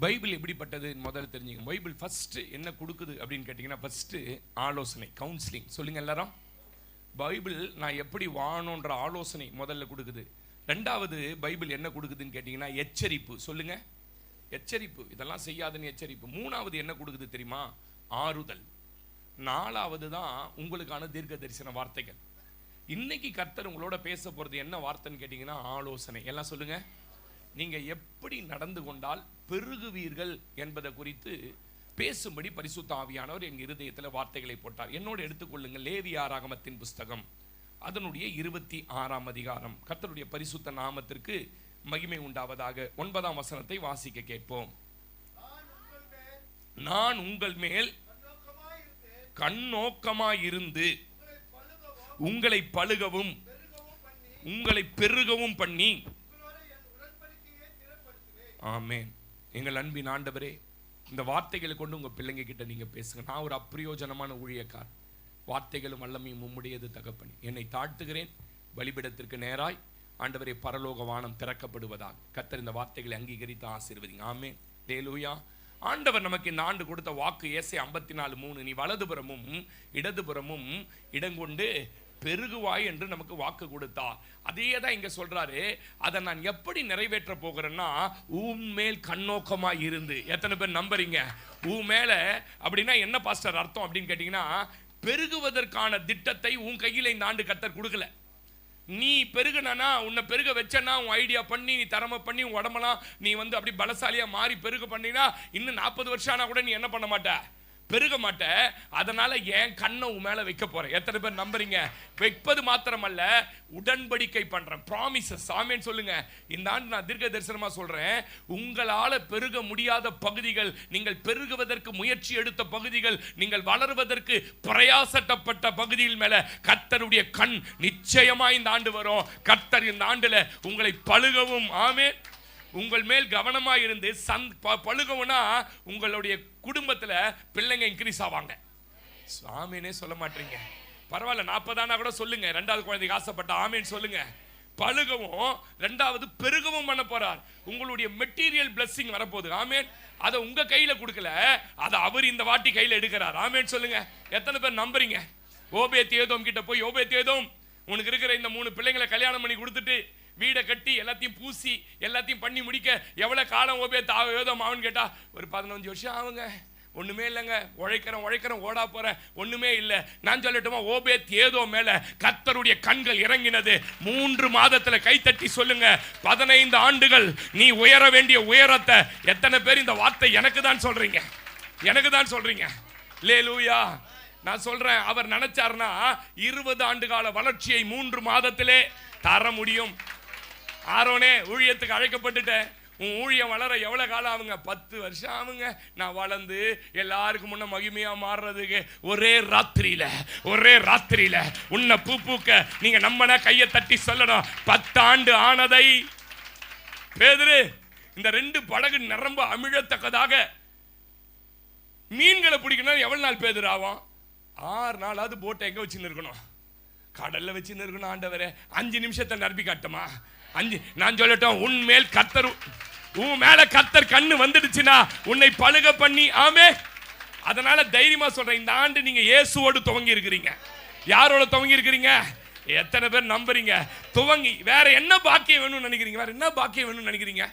Bible எப்படிப்பட்டது முதல்ல தெரிஞ்சுங்க. பைபிள் ஃபர்ஸ்ட் என்ன கொடுக்குது அப்படின்னு கேட்டிங்கன்னா, ஃபர்ஸ்ட் ஆலோசனை, கவுன்சிலிங். சொல்லுங்க எல்லாரும். பைபிள் நான் எப்படி வாழணுன்ற ஆலோசனை முதல்ல கொடுக்குது. ரெண்டாவது பைபிள் என்ன கொடுக்குதுன்னு கேட்டிங்கன்னா எச்சரிப்பு. சொல்லுங்க, எச்சரிப்பு, இதெல்லாம் செய்யாதுன்னு எச்சரிப்பு. மூணாவது என்ன கொடுக்குது தெரியுமா? ஆறுதல். நாலாவது தான் உங்களுக்கான தீர்க்க தரிசன வார்த்தைகள். இன்னைக்கு கர்த்தர் உங்களோட பேச போறது என்ன வார்த்தைன்னு கேட்டிங்கன்னா ஆலோசனை. எல்லாம் சொல்லுங்க. நீங்க எப்படி நடந்து கொண்டால் பெருகுவீர்கள் என்பதை குறித்து பேசும்படி பரிசுத்த ஆவியானவர் என் இருதயத்தில் வார்த்தைகளை போட்டார். என்னோடு எடுத்துக்கொள்ளுங்கள் லேவியாராகமத்தின் புஸ்தகம், அதனுடைய 26ஆம் அதிகாரம். கர்த்தருடைய பரிசுத்த நாமத்திற்கு மகிமை உண்டாவதாக. 9ஆம் வசனத்தை வாசிக்க கேட்போம். நான் உங்கள் மேல் கண்ணோக்கமாயிருந்து உங்களை பழுகவும் உங்களை பெருகவும் பண்ணி. ஆமென். எங்கள் அன்பின் ஆண்டவரே, இந்த வார்த்தைகளை கொண்டு உங்க பிள்ளைங்க கிட்ட நீங்க பேசுங்க. நான் ஒரு அப்பிரயோஜனமான ஊழியக்கார். வார்த்தைகளும் வல்லமையும் உம்முடையது தகப்பனே. என்னை தாழ்த்துகிறேன். பலிபீடத்திற்கு நேராய் ஆண்டவரே பரலோக வானம் திறக்கப்படுவதாக. கர்த்தர் இந்த வார்த்தைகளை அங்கீகரித்து ஆசீர்வதிங்க. ஆமென். ஹல்லேலூயா. ஆண்டவர் நமக்கு இந்த ஆண்டு கொடுத்த வாக்கு ஏசாயா 54:3, நீ வலதுபுறமும் இடதுபுறமும் இடங்கொண்டு பெருகுவாய் என்று நமக்கு வாக்கு கொடுத்தார். அதே தான் இங்க சொல்றாரு. அதை நான் எப்படி நிறைவேற்ற போகிறேன்னா, உன்மேல் கண்ணோக்கமாய் இருந்து. எத்தனை பேர் நம்புறீங்க? உன் மேல அப்படின்னா என்ன பாஸ்டர் அர்த்தம் அப்படின்னு கேட்டீங்கன்னா, பெருகுவதற்கான திட்டத்தை உன் கையில இந்த ஆண்டு கர்த்தர் கொடுக்கல. நீ பெருகுனா, உன்னை பெருக வச்சனா, உன் ஐடியா பண்ணி நீ திறமை பண்ணி உன் உடம்பெல்லாம் நீ வந்து அப்படி பலசாலியா மாறி பெருக பண்ணினா, இன்னும் 40 வருஷம் ஆனா கூட நீ என்ன பண்ண மாட்ட? பெருக மாட்ட. அதனால என் கண்ணை உன் மேல வைக்க போறேன். எத்தனை பேர் நம்புறீங்க? வைப்பது மாத்திரமல்ல, உடன்படிக்கை பண்றேன். ப்ராமிசஸ். ஆமென் சொல்லுங்க. இந்த ஆண்டு நான் தீர்க்க தரிசனமா சொல்றேன். உங்களால பெருக முடியாத பகுதிகள், நீங்கள் பெருகுவதற்கு முயற்சி எடுத்த பகுதிகள், நீங்கள் வளருவதற்கு பிரயாசப்பட்ட பகுதியில் மேல கர்த்தருடைய கண் நிச்சயமா இந்த ஆண்டு வரும். கர்த்தர் இந்த ஆண்டுல உங்களை பழுகவும், ஆமென், உங்கள் மேல் கவனமா இருந்து பழுகவுனா உங்களுடைய குடும்பத்துல பிள்ளைங்க இன்க்ரீஸ் ஆவாங்க. ஆமேனே சொல்ல மாட்டீங்க. பரவாயில்ல, 40 ஆனா கூட சொல்லுங்க. 2வது குழந்தைக்கு ஆசைப்பட்ட ஆமேன் சொல்லுங்க. பழுகவும், 2வது பெருகவும் பண்ண போறார். உங்களுடைய மெட்டீரியல் பிளெஸிங் வரப்போகுது. ஆமேன். அதை உங்க கையில கொடுக்கல, அதை அவர் இந்த வாட்டி கையில எடுக்கிறார். ஆமேன் சொல்லுங்க. எத்தனை பேர் நம்புறீங்க? ஓபேத் ஏதோம் கிட்ட போய், ஓபேத் ஏதோம், உனக்கு இருக்கிற இந்த 3 பிள்ளைங்களை கல்யாணம் பண்ணி கொடுத்துட்டு வீடை கட்டி எல்லாத்தையும் பூசி எல்லாத்தையும் பண்ணி முடிக்க எவ்வளவு காலம் ஓபேத் ஏதோம் ஆகுன்னு கேட்டா, ஒரு 15 வருஷம் ஆகுங்க. ஒண்ணுமே இல்லைங்க. உழைக்கிறேன் ஓடா போறேன், ஒண்ணுமே இல்லை. நான் சொல்லட்டுமா? ஓபேத் ஏதோ மேல கர்த்தருடைய கண்கள் இறங்கினது. 3 மாதத்துல கைத்தட்டி சொல்லுங்க, 15 ஆண்டுகள் நீ உயர வேண்டிய உயரத்தை. எத்தனை பேர் இந்த வார்த்தை எனக்கு தான் சொல்றீங்க? எனக்கு தான் சொல்றீங்க. ஹல்லேலூயா. நான் சொல்றேன், அவர் நினைச்சார்னா 20 ஆண்டு கால வளர்ச்சியை 3 மாதத்திலே தர முடியும். ஆரோனே, ஊழியத்துக்கு அழைக்கப்பட்டுட்டேன். உன் ஊழியம் வளர எவ்வளவு காலம் ஆகுங்க? 10 வருஷம் ஆகுங்க. நான் வளர்ந்து எல்லாருக்கும் முன்ன மகிமையா மாறுறதுக்கு ஒரே ராத்திரியில உன்னை பூக்க நீங்க நம்மன கையை தட்டி சொல்லணும், 10 ஆண்டு ஆனதை. பேதுரு, இந்த 2 படகு நிரம்ப அமிழத்தக்கதாக மீன்களை பிடிக்கணும். எவ்வளவு நாள் பேதுரு ஆகும்? 6 நாளாவது போட்டை எங்க வச்சுன்னு இருக்கணும்? கடல்ல வச்சுன்னு இருக்கணும். ஆண்டவரே, 5 நிமிஷத்தை நிரப்பி காட்டுமா? 5. நான் சொல்லட்டும், உன் மேல் கர்த்தர், உன் மேல கர்த்தர் கண்ணு வந்துடுச்சுன்னா உன்னை பழுக பண்ணி. ஆமே. அதனால தைரியமா சொல்றேன், இந்த ஆண்டு நீங்க இயேசுவோடு துவங்கி இருக்கிறீங்க. யாரோட துவங்கி இருக்கிறீங்க? எத்தனை பேர் நம்புறீங்க? துவங்கி வேற என்ன பாக்கியம் வேணும்னு நினைக்கிறீங்க? வேற என்ன பாக்கியம் வேணும்னு நினைக்கிறீங்க?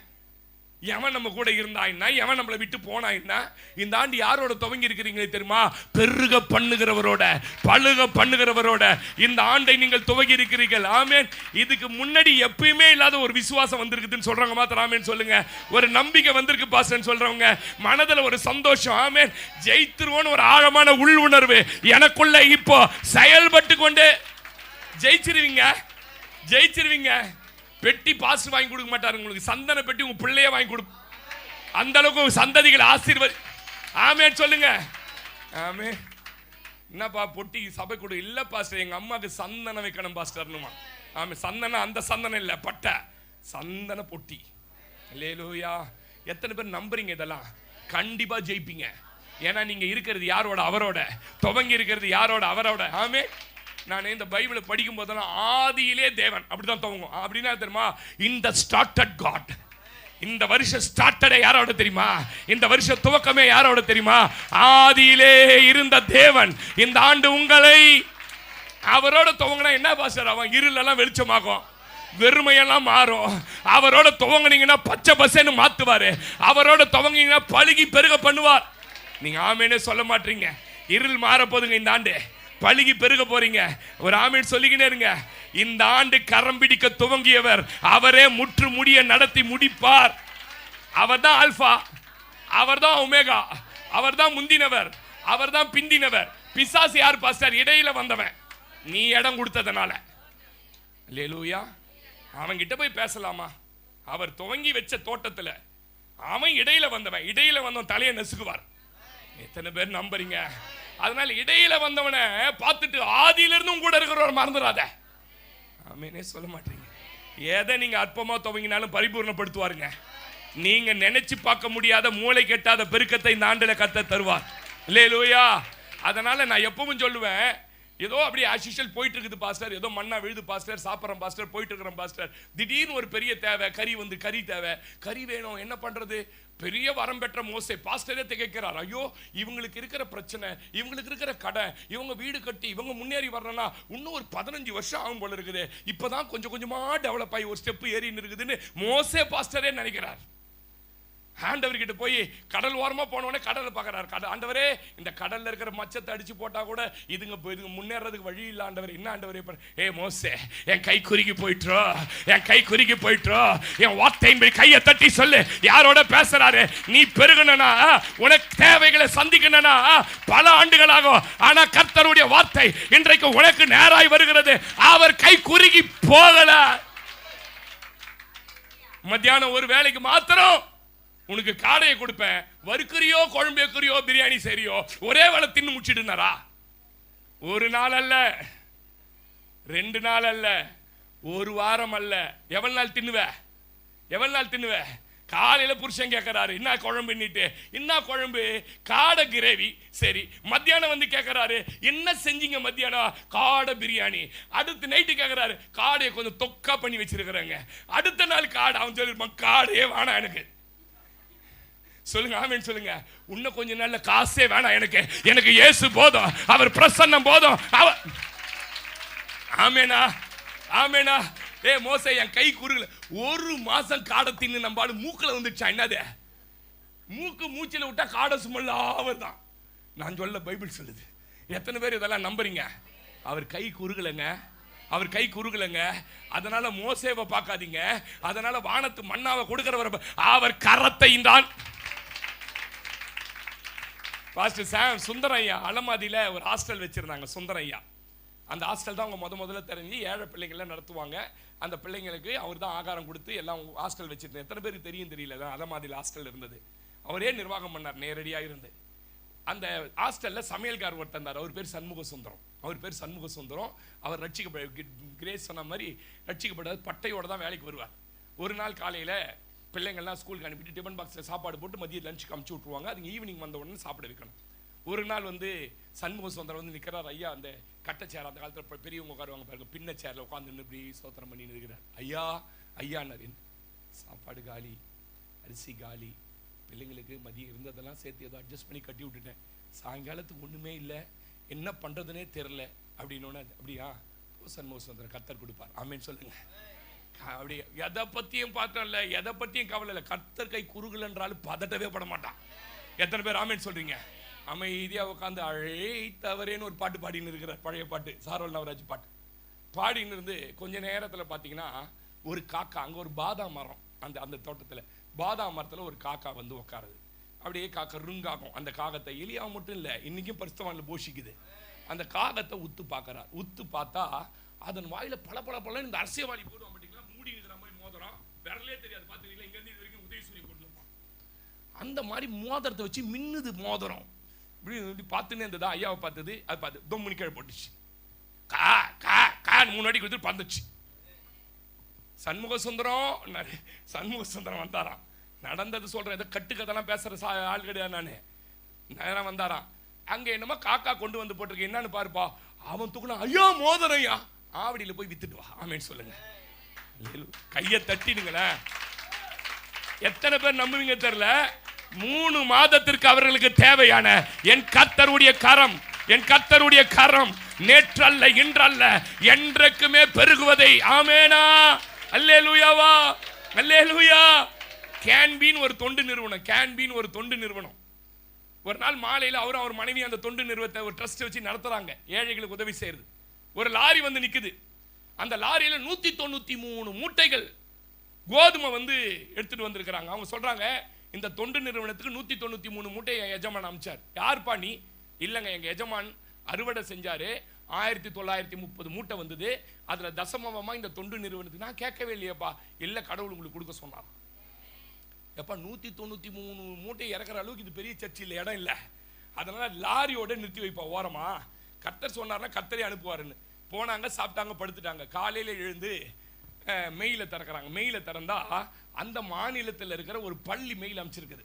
எவன் நம்ம கூட இருந்தா என்ன, எவன் நம்மளை விட்டு போனா என்ன? இந்த ஆண்டு யாரோட துவங்கி இருக்கிறீங்களே தெரியுமா? பெருக பண்ணுகிறவரோட, பழுக பண்ணுகிறவரோட இந்த ஆண்டை நீங்கள் துவங்கி இருக்கிறீர்கள். ஆமென். இதுக்கு முன்னாடி எப்பயுமே இல்லாத ஒரு விசுவாசம் வந்திருக்குதுன்னு சொல்றவங்க மாத்திரம் ஆமென் சொல்லுங்க. ஒரு நம்பிக்கை வந்திருக்கு பாஸ்டர்னு சொல்றவங்க மனதுல ஒரு சந்தோஷம். ஆமென். ஜெயித்துருவோன்னு ஒரு ஆழமான உள் உணர்வு எனக்குள்ள இப்போ செயல்பட்டு கொண்டு ஜெயிச்சிருவீங்க. பெட்டி பாஸ் வாங்கி கொடுக்க மாட்டாரு உங்களுக்கு, சந்தன பெட்டி உங்க பிள்ளைய வாங்கி கொடு. அந்த அளவுக்கு சந்ததிகள் ஆசீர்வாதி. ஆமென் சொல்லுங்க. ஆமே. என்னப்பா பொட்டி சபை கொடு? இல்ல பாஸ்டர், எங்க அம்மாக்கு சந்தனம் வைக்கணும் பாஸ்டர்னுமா. ஆமே. சந்தனம் அந்த சந்தனம் இல்ல, பட்டை சந்தன பொட்டி. ஹல்லேலூயா. எத்தனை பேர் நம்புறீங்க? இதெல்லாம் கண்டிப்பா ஜெயிப்பீங்க. ஏன்னா நீங்க இருக்கிறது யாரோட? அவரோட. துவங்கி இருக்கிறது யாரோட? அவரோட. ஆமே. நான் இந்த பைபிளை படிக்கும் போதெல்லாம் ஆதியிலே தேவன் அப்படிதான் துவங்கும். அப்படின்னா தெரியுமா? இந்த ஸ்டார்டட் காட், இந்த வருஷம் ஸ்டார்டடே யாரோட தெரியுமா? இந்த வருஷம் துவக்கமே யாரோட தெரியுமா? ஆதியிலே இருந்த தேவன். இந்த ஆண்டு உங்களை அவரோட துவங்கினா என்ன பாஸ்டர்? அவன் இருளெல்லாம் வெளிச்சமாகும், வெறுமையெல்லாம் மாறும். அவரோட துவங்கினீங்கன்னா பச்சை பசேன்னு மாத்துவாரு. அவரோட துவங்கினீங்கன்னா பழுகி பெருக பண்ணுவார். நீங்க ஆமேனே சொல்ல மாட்டீங்க. இருள் மாற போதுங்க. இந்த ஆண்டு பழுகி பெருக போறீங்க. ஒரு ஆமீன் சொல்லிக்கினே இருங்க. இந்த ஆண்டு கரம் பிடிக்க துவங்கியவர் அவரே முற்று முடிய நடத்தி முடிப்பார். அவர்தான் ஆல்பா, அவர்தான் ஒமேகா, அவர்தான் முந்தினவர், அவர்தான் பிந்தினவர். பிசாசு யார் பாஸ்டர்? இடையில வந்தவன். நீ இடம் கொடுத்ததனால. அல்லேலூயா. அவன் கிட்ட போய் பேசலாமா? அவர் துவங்கி வச்ச தோட்டத்துல அவன் இடையில வந்தவன். இடையில வந்தவன் தலையை நசுக்குவார். எத்தனை பேர் நம்புறீங்க? அதனால இடையில வந்தவனை பார்த்துட்டு ஆதியிலிருந்தும் கூட இருக்கிறவர் மறந்துடாத. ஆமேனே சொல்ல மாட்டீங்க. எதை நீங்க அற்பமா துவங்கினாலும் பரிபூர்ணப்படுத்துவாருங்க. நீங்க நினைச்சு பார்க்க முடியாத மூளை கெட்டாத பெருக்கத்தை இந்த ஆண்டுல கர்த்தர் தருவார். அல்லேலூயா. அதனால நான் எப்பவும் சொல்லுவேன், ஏதோ அப்படி ஆஷிஷல் போயிட்டு இருக்குது பாஸ்டர், ஏதோ மண்ணா விழுது பாஸ்டர், சாப்பிட்றோம் பாஸ்டர், போயிட்டு இருக்கிறோம் பாஸ்டர். திடீர்னு ஒரு பெரிய தேவை, கறி தேவை, கறி வேணும், என்ன பண்றது? பெரிய வரம் பெற்ற மோசே பாஸ்டரே திகைக்கிறார். ஐயோ, இவங்களுக்கு இருக்கிற பிரச்சனை, இவங்களுக்கு இருக்கிற கடை, இவங்க வீடு கட்டி இவங்க முன்னேறி வர்றனா இன்னும் ஒரு 15 வருஷம் ஆகும் போல இருக்குது. இப்பதான் கொஞ்சம் கொஞ்சமா டெவலப் ஆகி ஒரு ஸ்டெப் ஏறி இருக்குதுன்னு மோசே பாஸ்டரே நினைக்கிறார். ஆண்டவர்கிட்ட போய் கடல் ஓரமா போனவனே கடலை பார்க்கறாரு. ஆண்டவரே, இந்த கடல்ல இருக்கிற மச்சத்தை அடிச்சு போட்டா கூட இதுங்க முன்னேறதுக்கு வழி இல்ல ஆண்டவர். என்ன ஆண்டவரே? ஏ மோசே, என் கை குறுகி போயிட்டோ, என் கை குறுகி போயிட்டோ, என் வார்த்தையின் கையை தட்டி சொல்லு. யாரோட பேசுறாரு? நீ பெருகணும்னா, உனக்கு தேவைகளை சந்திக்கணும்னா பல ஆண்டுகளாகும். ஆனா கர்த்தருடைய வார்த்தை இன்றைக்கு உனக்கு நேராய் வருகிறது. அவர் கை குறுகி போகல. மத்தியானம் ஒரு வேலைக்கு மாத்திரம் உனக்கு காடையை கொடுப்பேன், வறுக்கிறியோ குழம்பு வைக்கிறியோ பிரியாணி செய்றியோ ஒரே வேளை தின்னு முடிச்சிடுனாரா? ஒரு நாள் அல்ல, 2 நாள் அல்ல, ஒரு வாரம் அல்ல. எவ்வளவு நாள் தின்னுவ? எவ்வளவு நாள் தின்னுவ? காலையில புருஷன் கேட்கிறாரு, என்ன குழம்புன்னுட்டு. என்ன குழம்பு? காடை கிரேவி. சரி, மத்தியானம் வந்து கேட்கிறாரு, என்ன செஞ்சீங்க மத்தியானம்? காடை பிரியாணி. அடுத்த நைட்டு கேட்கிறாரு, காடையை கொஞ்சம் தொக்கா பண்ணி வச்சிருக்கிறாங்க. அடுத்த நாள் காடை. அவன் சொல்லிருப்பான், காடையே வேணாம் எனக்கு. சொல்லுங்க ஆமென் சொல்லுங்க. இன்னும் கொஞ்ச நாள்ல காசே வேணாம் எனக்கு, எனக்கு இயேசு போதும், அவர் பிரசன்னம் போதும். ஆமெனா? ஆமெனா? ஏ மோசே, என் கை குறுகல. ஒரு மாசம் காடை தின்னு நம்பாடு மூக்குல வந்துச்சா. என்னது? மூக்கு மூச்சில விட்டா காடை சுமல்ல ஆவர்தான். நான் சொல்ல பைபிள் சொல்லுது. எத்தனை பேர் இதெல்லாம் நம்புறீங்க? அவர் கை குறுகலங்க, அவர் கை குறுகலங்க. அதனால மோசேவை பார்க்காதீங்க. அதனால வானத்து மண்ணாவை கொடுக்கிறவர் அவர் கரத்தை தான். பாஸ்டர் சாம் சுந்தரையா அலமாதியில ஒரு ஹாஸ்டல் வச்சிருந்தாங்க. சுந்தரையா அந்த ஹாஸ்டல் தான் அவங்க முதல்ல தெரிஞ்சு ஏழை பிள்ளைங்கள்லாம் நடத்துவாங்க. அந்த பிள்ளைங்களுக்கு அவர் தான் ஆகாரம் கொடுத்து எல்லாம் ஹாஸ்டல் வச்சிருந்தார். எத்தனை பேருக்கு தெரியும் தெரியல, அலமாதியில் ஹாஸ்டல் இருந்தது. அவரே நிர்வாகம் பண்ணார் நேரடியாக இருந்து. அந்த ஹாஸ்டல்ல சமையல்கார் ஒருத்தர் இருந்தார். அவர் பேர் சண்முக சுந்தரம். அவர் ரட்சிக்கப்பட கிரேஸ் சொன்ன மாதிரி ரட்சிக்கப்படாது பட்டையோட தான் வேலைக்கு வருவார். ஒரு நாள் காலையில பிள்ளைங்கள்லாம் ஸ்கூலுக்கு அனுப்பிட்டு டிஃபன் பாக்ஸில் சாப்பாடு போட்டு மதியம் லஞ்சுக்கு அமுச்சு விட்ருவாங்க. அதுங்க ஈவினிங் வந்த உடனே சாப்பிட வைக்கணும். ஒரு நாள் வந்து சண்முக சுந்தரம் வந்து நிற்கிறார். ஐயா, அந்த கட்டை சேர், அந்த காலத்தில் பெரியவங்க உட்காருவாங்க பாருங்க, பின்ன சேரில் உட்காந்து இப்படி சோத்திரம் பண்ணி இருக்கிறார். ஐயான்னார். சாப்பாடு காலி, அரிசி காலி, பிள்ளைங்களுக்கு மதியம் இருந்ததெல்லாம் சேர்த்து ஏதோ அட்ஜஸ்ட் பண்ணி கட்டி விட்டுட்டேன். சாயங்காலத்துக்கு ஒன்றுமே இல்லை, என்ன பண்ணுறதுனே தெரில அப்படின்னோடனே, அப்படியா சண்முக சுந்தரம் கர்த்தர் கொடுப்பார். ஆமேன்னு சொல்லுங்க. அப்படி எதை பத்தியும் பார்த்தோம்ல, எதை பத்தியும் கவலை இல்லை. கர்த்தர் கை குறுகலன்றாலும் பதட்டவே பட மாட்டான். எத்தனை பேர் ஆமேன்னு சொல்றீங்க? அமைதியா உட்காந்து அழைத்தவரேன்னு ஒரு பாட்டு பாடின்னு இருக்கிறார். பழைய பாட்டு, சாரோல் நவராஜ் பாட்டு பாடின்னு இருந்து கொஞ்ச நேரத்தில் பார்த்தீங்கன்னா ஒரு காக்கா, அங்கே ஒரு பாதாம் மரம், அந்த தோட்டத்தில் பாதாம் மரத்தில் ஒரு காக்கா வந்து உட்காருது. அப்படியே காக்கா ருங்காகும். அந்த காகத்தை எலியா மட்டும் இல்லை, இன்னைக்கும் பரிசுத்தவான்ல போஷிக்குது. அந்த காகத்தை உத்து பார்க்கறார். உத்து பார்த்தா அதன் வாயில பல இந்த அரசியல்வாதி போடுவோம் பார்த்தீங்களா, மூடி இருக்கிற மாதிரி மோதிரம், விரலே தெரியாது. பார்த்துருக்கீங்களா? இங்க இருந்து இது வரைக்கும் உதயசூரி போட்டுருப்பான். அந்த மாதிரி மோதிரத்தை வச்சு மின்னுது மோதிரம். இப்படி பார்த்துன்னே இருந்ததா. ஐயாவை பார்த்தது, அது பார்த்து தொம்முனி கீழே போட்டுச்சு. கா கா கான்னு 3 அடி கொடுத்துட்டு பறந்துச்சு. சண்முக சுந்தரம் வந்தாராம். நடந்தது சொல்றேன், ஏதோ கட்டுக்கதெல்லாம் பேசுற ஆள் கிடையாது. நானு நேரம் வந்தாராம். அங்க என்னமோ காக்கா கொண்டு வந்து போட்டிருக்கேன், என்னன்னு பாருப்பா. அவன் தூக்குனா, ஐயா மோதிரம் ஐயா, ஆவடியில போய் வித்துட்டு வா. ஆமேன்னு சொல்லுங்க. கையை தட்டிடுங்களேன். எத்தனை பேர் நம்புவீங்க தெரியல. 3 மாதத்திற்கு அவர்களுக்கு தேவையான என் கர்த்தருடைய கரம், என் கர்த்தருடைய கரம் நேற்றல்ல இன்றல்ல என்றைக்குமே பெருகுவதை. ஆமேனா, அல்லேலூயாவா, அல்லேலூயா. கேன்பின் ஒரு தொண்டு நிறுவனம், கேன்பின் ஒரு தொண்டு நிறுவனம். ஒரு நாள் மாலையில் அவரும் அவர் மனைவி அந்த தொண்டு நிறுவனத்தை ஒரு ட்ரஸ்ட் வச்சு நடத்துறாங்க, ஏழைகளுக்கு உதவி செய்யறது. ஒரு லாரி வந்து நிக்குது. அந்த லாரியில 193 மூட்டைகள் கோதுமை வந்து எடுத்துட்டு வந்திருக்கிறாங்க. அவங்க சொல்றாங்க, இந்த தொண்டு நிறுவனத்துக்கு 193 மூட்டையை எஜமான் அமிச்சார். யார்ப்பா நீ? இல்லைங்க, எங்க எஜமான் அறுவடை செஞ்சாரு, 1930 மூட்டை வந்தது, அதுல தசமமா இந்த தொண்டு நிறுவனத்துக்கு. நான் கேட்கவே இல்லையப்பா. இல்ல, கடவுள் உங்களுக்கு கொடுக்க சொன்னார். எப்பா 193 மூட்டை இறக்குற அளவுக்கு இது பெரிய சர்ச்சில் இடம் இல்லை, அதனால லாரியோட நிறுத்தி வைப்பா ஓரமா. கர்த்தர் சொன்னார்னா கர்த்தரே அனுப்புவாருன்னு போனாங்க. சாப்பிட்டாங்க, படுத்துட்டாங்க. காலையில எழுந்து மெயில திறக்கிறாங்க. மெயில திறந்தா அந்த மாநிலத்தில் இருக்கிற ஒரு பள்ளி மெயில் அமைச்சிருக்குது.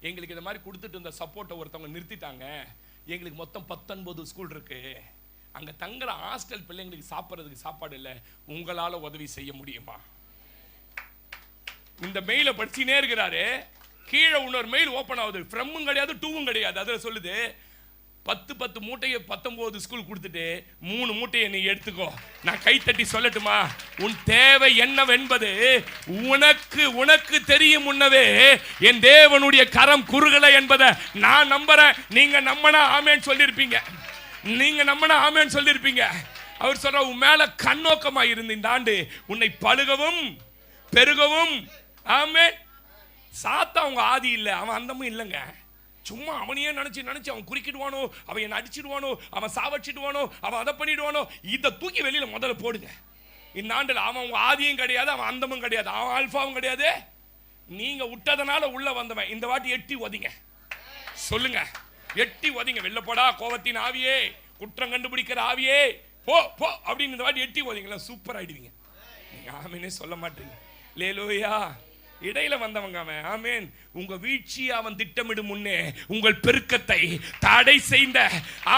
எங்களுக்கு இந்த மாதிரி கொடுத்துட்டு இருந்த சப்போர்ட்டை ஒருத்தவங்க நிறுத்திட்டாங்க. எங்களுக்கு மொத்தம் 19 ஸ்கூல் இருக்கு, அங்க தங்குற ஹாஸ்டல் பிள்ளைங்களுக்கு சாப்பிட்றதுக்கு சாப்பாடு இல்லை, உங்களால உதவி செய்ய முடியுமா? இந்த மெயில படிச்சுனே இருக்கிறாரு. கீழே இன்னொரு மெயில் ஓபன் ஆகுது. ஃப்ரம்மும் கிடையாது, டூவும் கிடையாது. அதில் சொல்லுது, 10 மூட்டையை 19 ஸ்கூல் கொடுத்துட்டு 3 மூட்டையை நீ எடுத்துக்கோ. நான் கை தட்டி சொல்லட்டுமா? உன் தேவை என்னவென்பது உனக்கு தெரியும் முன்னவே என் தேவனுடைய கரம் குறுகலை என்பதை நான் நம்புறேன். நீங்க நம்பினா ஆமேன்னு சொல்லியிருப்பீங்க, நீங்க நம்பினா ஆமேன்னு சொல்லியிருப்பீங்க. அவர் சொல்ற, உன் மேல கண்ணோக்கமா இருந்து இந்த ஆண்டு உன்னை பழுகவும் பெருகவும். ஆமேன். சாத்தா அவங்க ஆதி இல்லை, அவன் அந்தமும் இல்லைங்க. சும்மா அவனையே நினைச்சு அவன் குறுக்கிடுவானோ, அவன் என்ன அடிச்சிடுவானோ, அவன் சாவச்சிடுவானோ, அவன் அதை பண்ணிடுவானோ. இதை தூக்கி வெளியில முதல்ல போடுங்க. இந்த ஆண்டுல அவன் உங்க ஆதியும் கிடையாது, அவன் அந்தமும் கிடையாது, அவன் ஆல்பாவும் கிடையாது. நீங்க விட்டதனால உள்ள வந்தவன். இந்த வாட்டி எட்டி ஒதிங்க, சொல்லுங்க, எட்டி ஒதிங்க. வெளில போடா கோவத்தின் ஆவியே, குற்றம் கண்டுபிடிக்கிற ஆவியே, போ போ அப்படின்னு இந்த வாட்டி எட்டி ஒதிங்களா, சூப்பர் ஆயிடுவீங்க. நீங்க ஆமேனே சொல்ல மாட்டீங்க. லேலூயா. இடையில வந்தவங்க அவன். ஆமேன். உங்க வீழ்ச்சி அவன் திட்டமிடும் முன்னே உங்கள் பெருக்கத்தை தடை செய்த,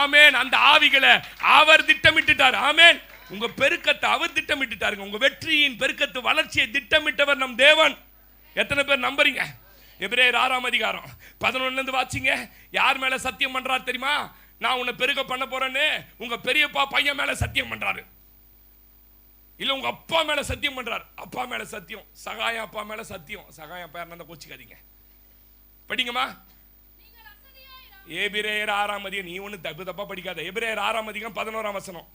ஆமேன், அந்த ஆவிகளை அவர் திட்டமிட்டுட்டார். ஆமேன். உங்க பெருக்கத்தை அவர் திட்டமிட்டுட்டாருங்க. உங்க வெற்றியின் பெருக்கத்து வளர்ச்சியை திட்டமிட்டவர் நம் தேவன். எத்தனை பேர் நம்புறீங்க? எபிரேயர் 6ஆம் அதிகாரம் 11 வாசிங்க. யார் மேல சத்தியம் பண்றாரு தெரியுமா? நான் உன்னை பெருக்க பண்ண போறேன்னு உங்க பெரியப்பா பையன் மேல சத்தியம் பண்றாரு. இல்ல உங்க அப்பா மேல சத்தியம் பண்றார். அப்பா மேல சத்தியம், சகாயம் அப்பா மேல சத்தியம். சகாயம் அப்பா யாருன்னா கோச்சிக்காதீங்க, படிங்கம்மா. எபிரேயர் 6ஆம் அதிகாரம். நீ ஒண்ணு தப்பு தப்பா படிக்காத. எபிரேயர் 6ஆம் அதிகாரம் 11ஆம் வசனம்.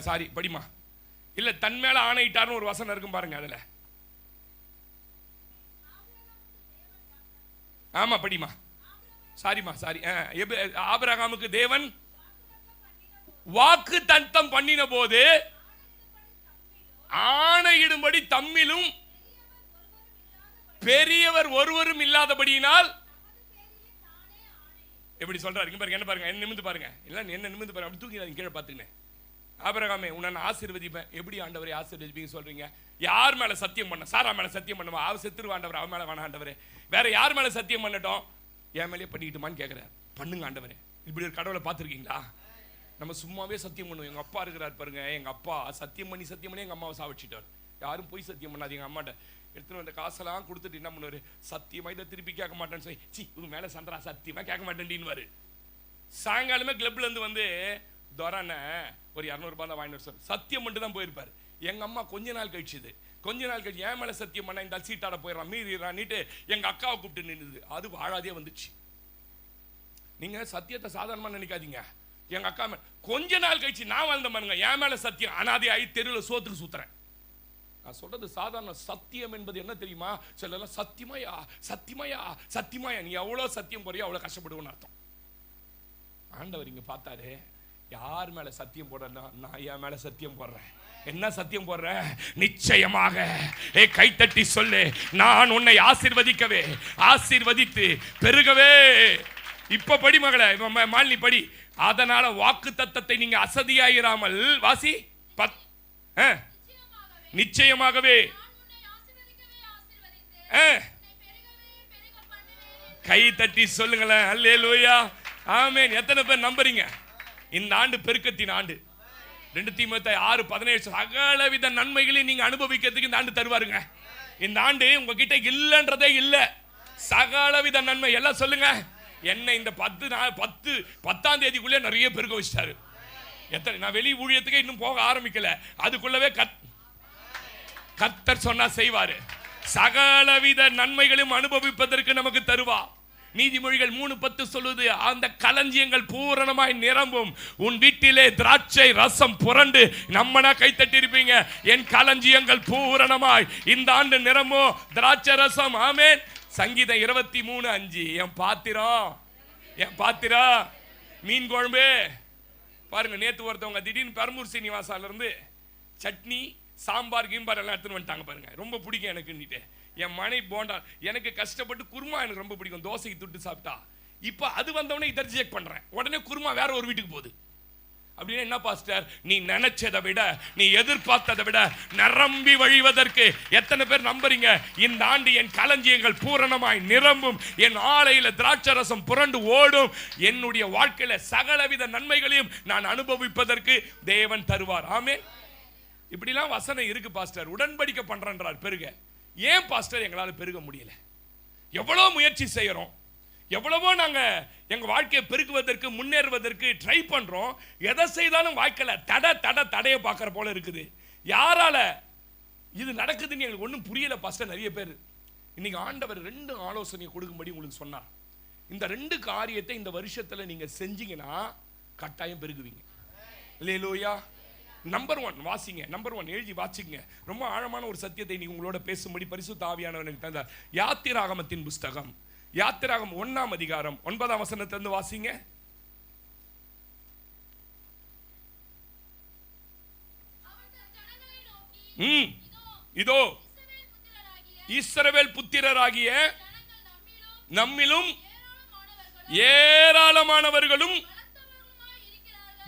சாரி படிமா. இல்ல தன் மேல ஆணையிட்டார்னு ஒரு வசனம் இருக்கும் பாருங்க அதுல. ஆமா படிமா. சாரிமா சாரி. ஆபிரகாமுக்கு தேவன் வாக்கு தத்தம் பண்ணின போது ஆணையிடும்படி தம்மிலும் பெரியவர் ஒருவரும் இல்லாதபடியினால். எப்படி சொல்றாரு பாருங்க, என்ன பாருங்க, என்ன நிமிந்து பாருங்க. இல்ல என்ன நிமிந்து பாருங்க, அப்படி தூக்கி கீழே பாத்துக்கினேன். ஆபிரகாமே உன்னை ஆசீர்வதிப்பேன். எப்படி ஆண்டவரை ஆசீர்வதிப்பீங்க சொல்றீங்க? யார் மேல சத்தியம் பண்ண? சாரா மேல சத்தியம் பண்ணுவா, அவ செத்துருவா ஆண்டவர், அவ மேல வேணா ஆண்டவரே. வேற யார் மேல சத்தியம் பண்ணட்டும்? என் மேலே பண்ணிக்கிட்டுமான்னு கேட்கிறார். பண்ணுங்க ஆண்டவரே. இப்படி ஒரு கடவுளை பார்த்துருக்கீங்களா? நம்ம சும்மாவே சத்தியம் பண்ணுவோம். எங்க அப்பா இருக்கிறார் பாருங்க, எங்க அப்பா சத்தியம் பண்ணி எங்க அம்மாவை சாவச்சிட்டார். யாரும் போய் சத்தியம் பண்ணாது. எங்க அம்மாட்ட எடுத்துன்னு வந்த காசெல்லாம் கொடுத்துட்டு என்ன பண்ணுவாரு? சத்தியமா இதை திருப்பி கேட்க மாட்டேன்னு சொல்லி, சி உங்க மேல சந்திரா சத்தியமா கேட்க மாட்டேன்டின்னு. சாயங்காலமே கிளப்ல இருந்து வந்து துரான ஒரு 200 ரூபாய் தான் வாங்கிட்டு சார் சத்தியம் மட்டும் தான் போயிருப்பாரு. எங்க அம்மா கொஞ்ச நாள் கழிச்சுது, என் மேல சத்தியம் பண்ண இந்த சீட்டாட போயிடறான் மீறிடுறான்ட்டு எங்க அக்காவை கூப்பிட்டு நின்றுது. அது வாழாதே வந்துச்சு. நீங்க சத்தியத்தை சாதாரணமா நினைக்காதீங்க. எங்க அக்கா கொஞ்ச நாள் கழிச்சு நான் வாழ்ந்த பாருங்க, என் மேல சத்தியம் அனாதை ஆகி தெருவில் சோத்துக்கு சுத்துறேன். நான் சொல்றது சாதாரண சத்தியம் என்பது என்ன தெரியுமா? சில சத்தியமாயா சத்தியமாயா சத்தியமாயா, நீ எவ்வளவு சத்தியம் போறியோ அவ்வளவு கஷ்டப்படுவோன்னு அர்த்தம். ஆண்டவர் இங்க பார்த்தாரு, யார் மேல சத்தியம் போடுறேன்னா நான் என் மேல சத்தியம் போடுறேன். என்ன சத்தியம் போடுற? நிச்சயமாக கை தட்டி சொல்லு, நான் உன்னை ஆசீர்வதிக்கவே ஆசீர்வதித்து பெருகவே. இப்ப படி மகளே, மாலினி படி. அதனால வாக்கு தத்தத்தை நீங்க அசதியாயிராமல் வாசி. நிச்சயமாகவே கை தட்டி சொல்லுங்களேன். அல்லேலூயா, ஆமென். எத்தனை பேர் நம்புறீங்க? இந்த ஆண்டு பெருக்கத்தின் ஆண்டு. 2 தீமோத்தேயு 6:17 சகலவித நன்மைகளையும் நீங்க அனுபவிக்கிறதுக்கு இந்த ஆண்டு தருவாருங்க. இந்த ஆண்டு உங்ககிட்ட இல்லன்றதே இல்ல, சகலவித நன்மை. எல்லாம் சொல்லுங்க. என்ன இந்த 10ஆம் தேதிக்குள்ளே நிறைய பெருக வச்சிட்டாரு. எத்தனை நான் வெளி ஊழியத்துக்கு இன்னும் போக ஆரம்பிக்கல, அதுக்குள்ளவே கர்த்தர் சொன்னா செய்வாரு. சகலவித நன்மைகளும் அனுபவிப்பதற்கு நமக்கு தருவா. நீதிமொழிகள் 3:10 சொல்லுது, அந்த களஞ்சியங்கள் பூரணமாய் நிரம்பும், உன் வீட்டிலே திராட்சை ரசம் புரண்டு. நம்மனா கைத்தட்டி இருப்பீங்க. என் களஞ்சியங்கள் பூரணமாய் இந்த ஆண்டு நிரம்பும் திராட்சை ரசம். ஆமென். சங்கீதம் 23:5 என் பாத்திரம் மீன் குழம்பு. பாருங்க, நேத்து ஒருத்தவங்க திடீர்னு பெரம்பூர் சீனிவாசால இருந்து சட்னி சாம்பார் கீம்பார் எல்லாம் எடுத்துன்னு வந்துட்டாங்க. பாருங்க, ரொம்ப பிடிக்கும் எனக்கு. என் மனை போண்டா எனக்கு கஷ்டப்பட்டு குருமா எனக்கு ரொம்ப பிடிக்கும், தோசைக்கு தொட்டு சாப்பிட்டா. இப்போ அது வந்தவொடனே இதை ரிஜெக்ட் பண்றேன், உடனே குருமா வேற ஒரு வீட்டுக்கு போகுது. அப்படின்னா என்ன பாஸ்டர், நீ நினைச்சதை விட, நீ எதிர்பார்த்ததை விட நிரம்பி வழிவதற்கு எத்தனை பேர் நம்புறீங்க? இந்த ஆண்டு என் களஞ்சியங்கள் பூரணமாய் நிரம்பும், என் ஆலையில திராட்சை ரசம் புரண்டு ஓடும், என்னுடைய வாழ்க்கையில சகலவித நன்மைகளையும் நான் அனுபவிப்பதற்கு தேவன் தருவார். ஆமென். இப்படிலாம் வசனம் இருக்கு பாஸ்டர். உடன்படிக்கை பண்றார் பெருக. ஏன் பாஸ்டர் எங்களால் பெருக முடியல? எவ்வளோ முயற்சி செய்யறோம், எவ்வளவோ நாங்க எங்க வாழ்க்கையை பெருக்குவதற்கு முன்னேறுவதற்கு ட்ரை பண்றோம். எதை செய்தாலும் வாழ்க்கையில தடைய பார்க்கற போல இருக்குது. யாரால இது நடக்குதுன்னு எங்களுக்கு ஒன்றும் புரியல பாஸ்டர். நிறைய பேர் இன்னைக்கு ஆண்டவர் 2 ஆலோசனையை கொடுக்கும்படி உங்களுக்கு சொன்னார். இந்த 2 காரியத்தை இந்த வருஷத்துல நீங்க செஞ்சீங்கன்னா கட்டாயம் பெருகுவீங்க. அல்லேலூயா. நம்பர் 1 வாசிங்க. நம்பர் 1 எழுதி வாசிங்க. ரொம்ப ஆழமான ஒரு சத்தியத்தை நீங்க உங்களோட பேசும்படி பரிசுத்த ஆவியானவர் எனக்கு தந்தார். யாத்திராகமத்தின் புஸ்தகம், யாத்திராகமம் 1ஆம் அதிகாரம் 9ஆம் வசனத்திலிருந்து வாசிங்க. இதோ இஸ்ரவேல் புத்திரராகிய நம்மிலும் ஏராளமானவர்களும்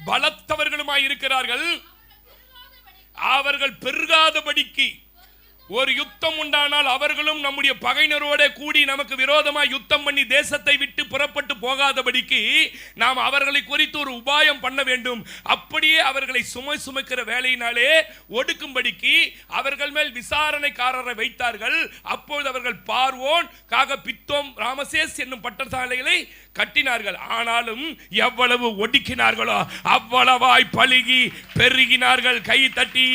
பலத்தவர்களுமாய் இருக்கிறார்கள். அவர்கள் பெருகாதபடிக்கு ஒரு யுத்தம் உண்டானால் அவர்களும் நம்முடைய பகைஞரோட கூடி நமக்கு விரோதமாக யுத்தம் பண்ணி தேசத்தை விட்டு புறப்பட்டு போகாதபடிக்கு நாம் அவர்களை குறித்து ஒரு உபாயம் பண்ண வேண்டும். அப்படியே அவர்களை சுமக்கிற வேலையினாலே ஒடுக்கும்படிக்கு அவர்கள் மேல் விசாரணைக்காரரை வைத்தார்கள். அப்பொழுது அவர்கள் பார்வோன், காக பித்தோம், ராமசேஸ் என்னும் பட்டசாலைகளை கட்டினார்கள். ஆனாலும் எவ்வளவு ஒடுக்கினார்களோ அவ்வளவாய் பலுகி பெருகினார்கள். கை தட்டி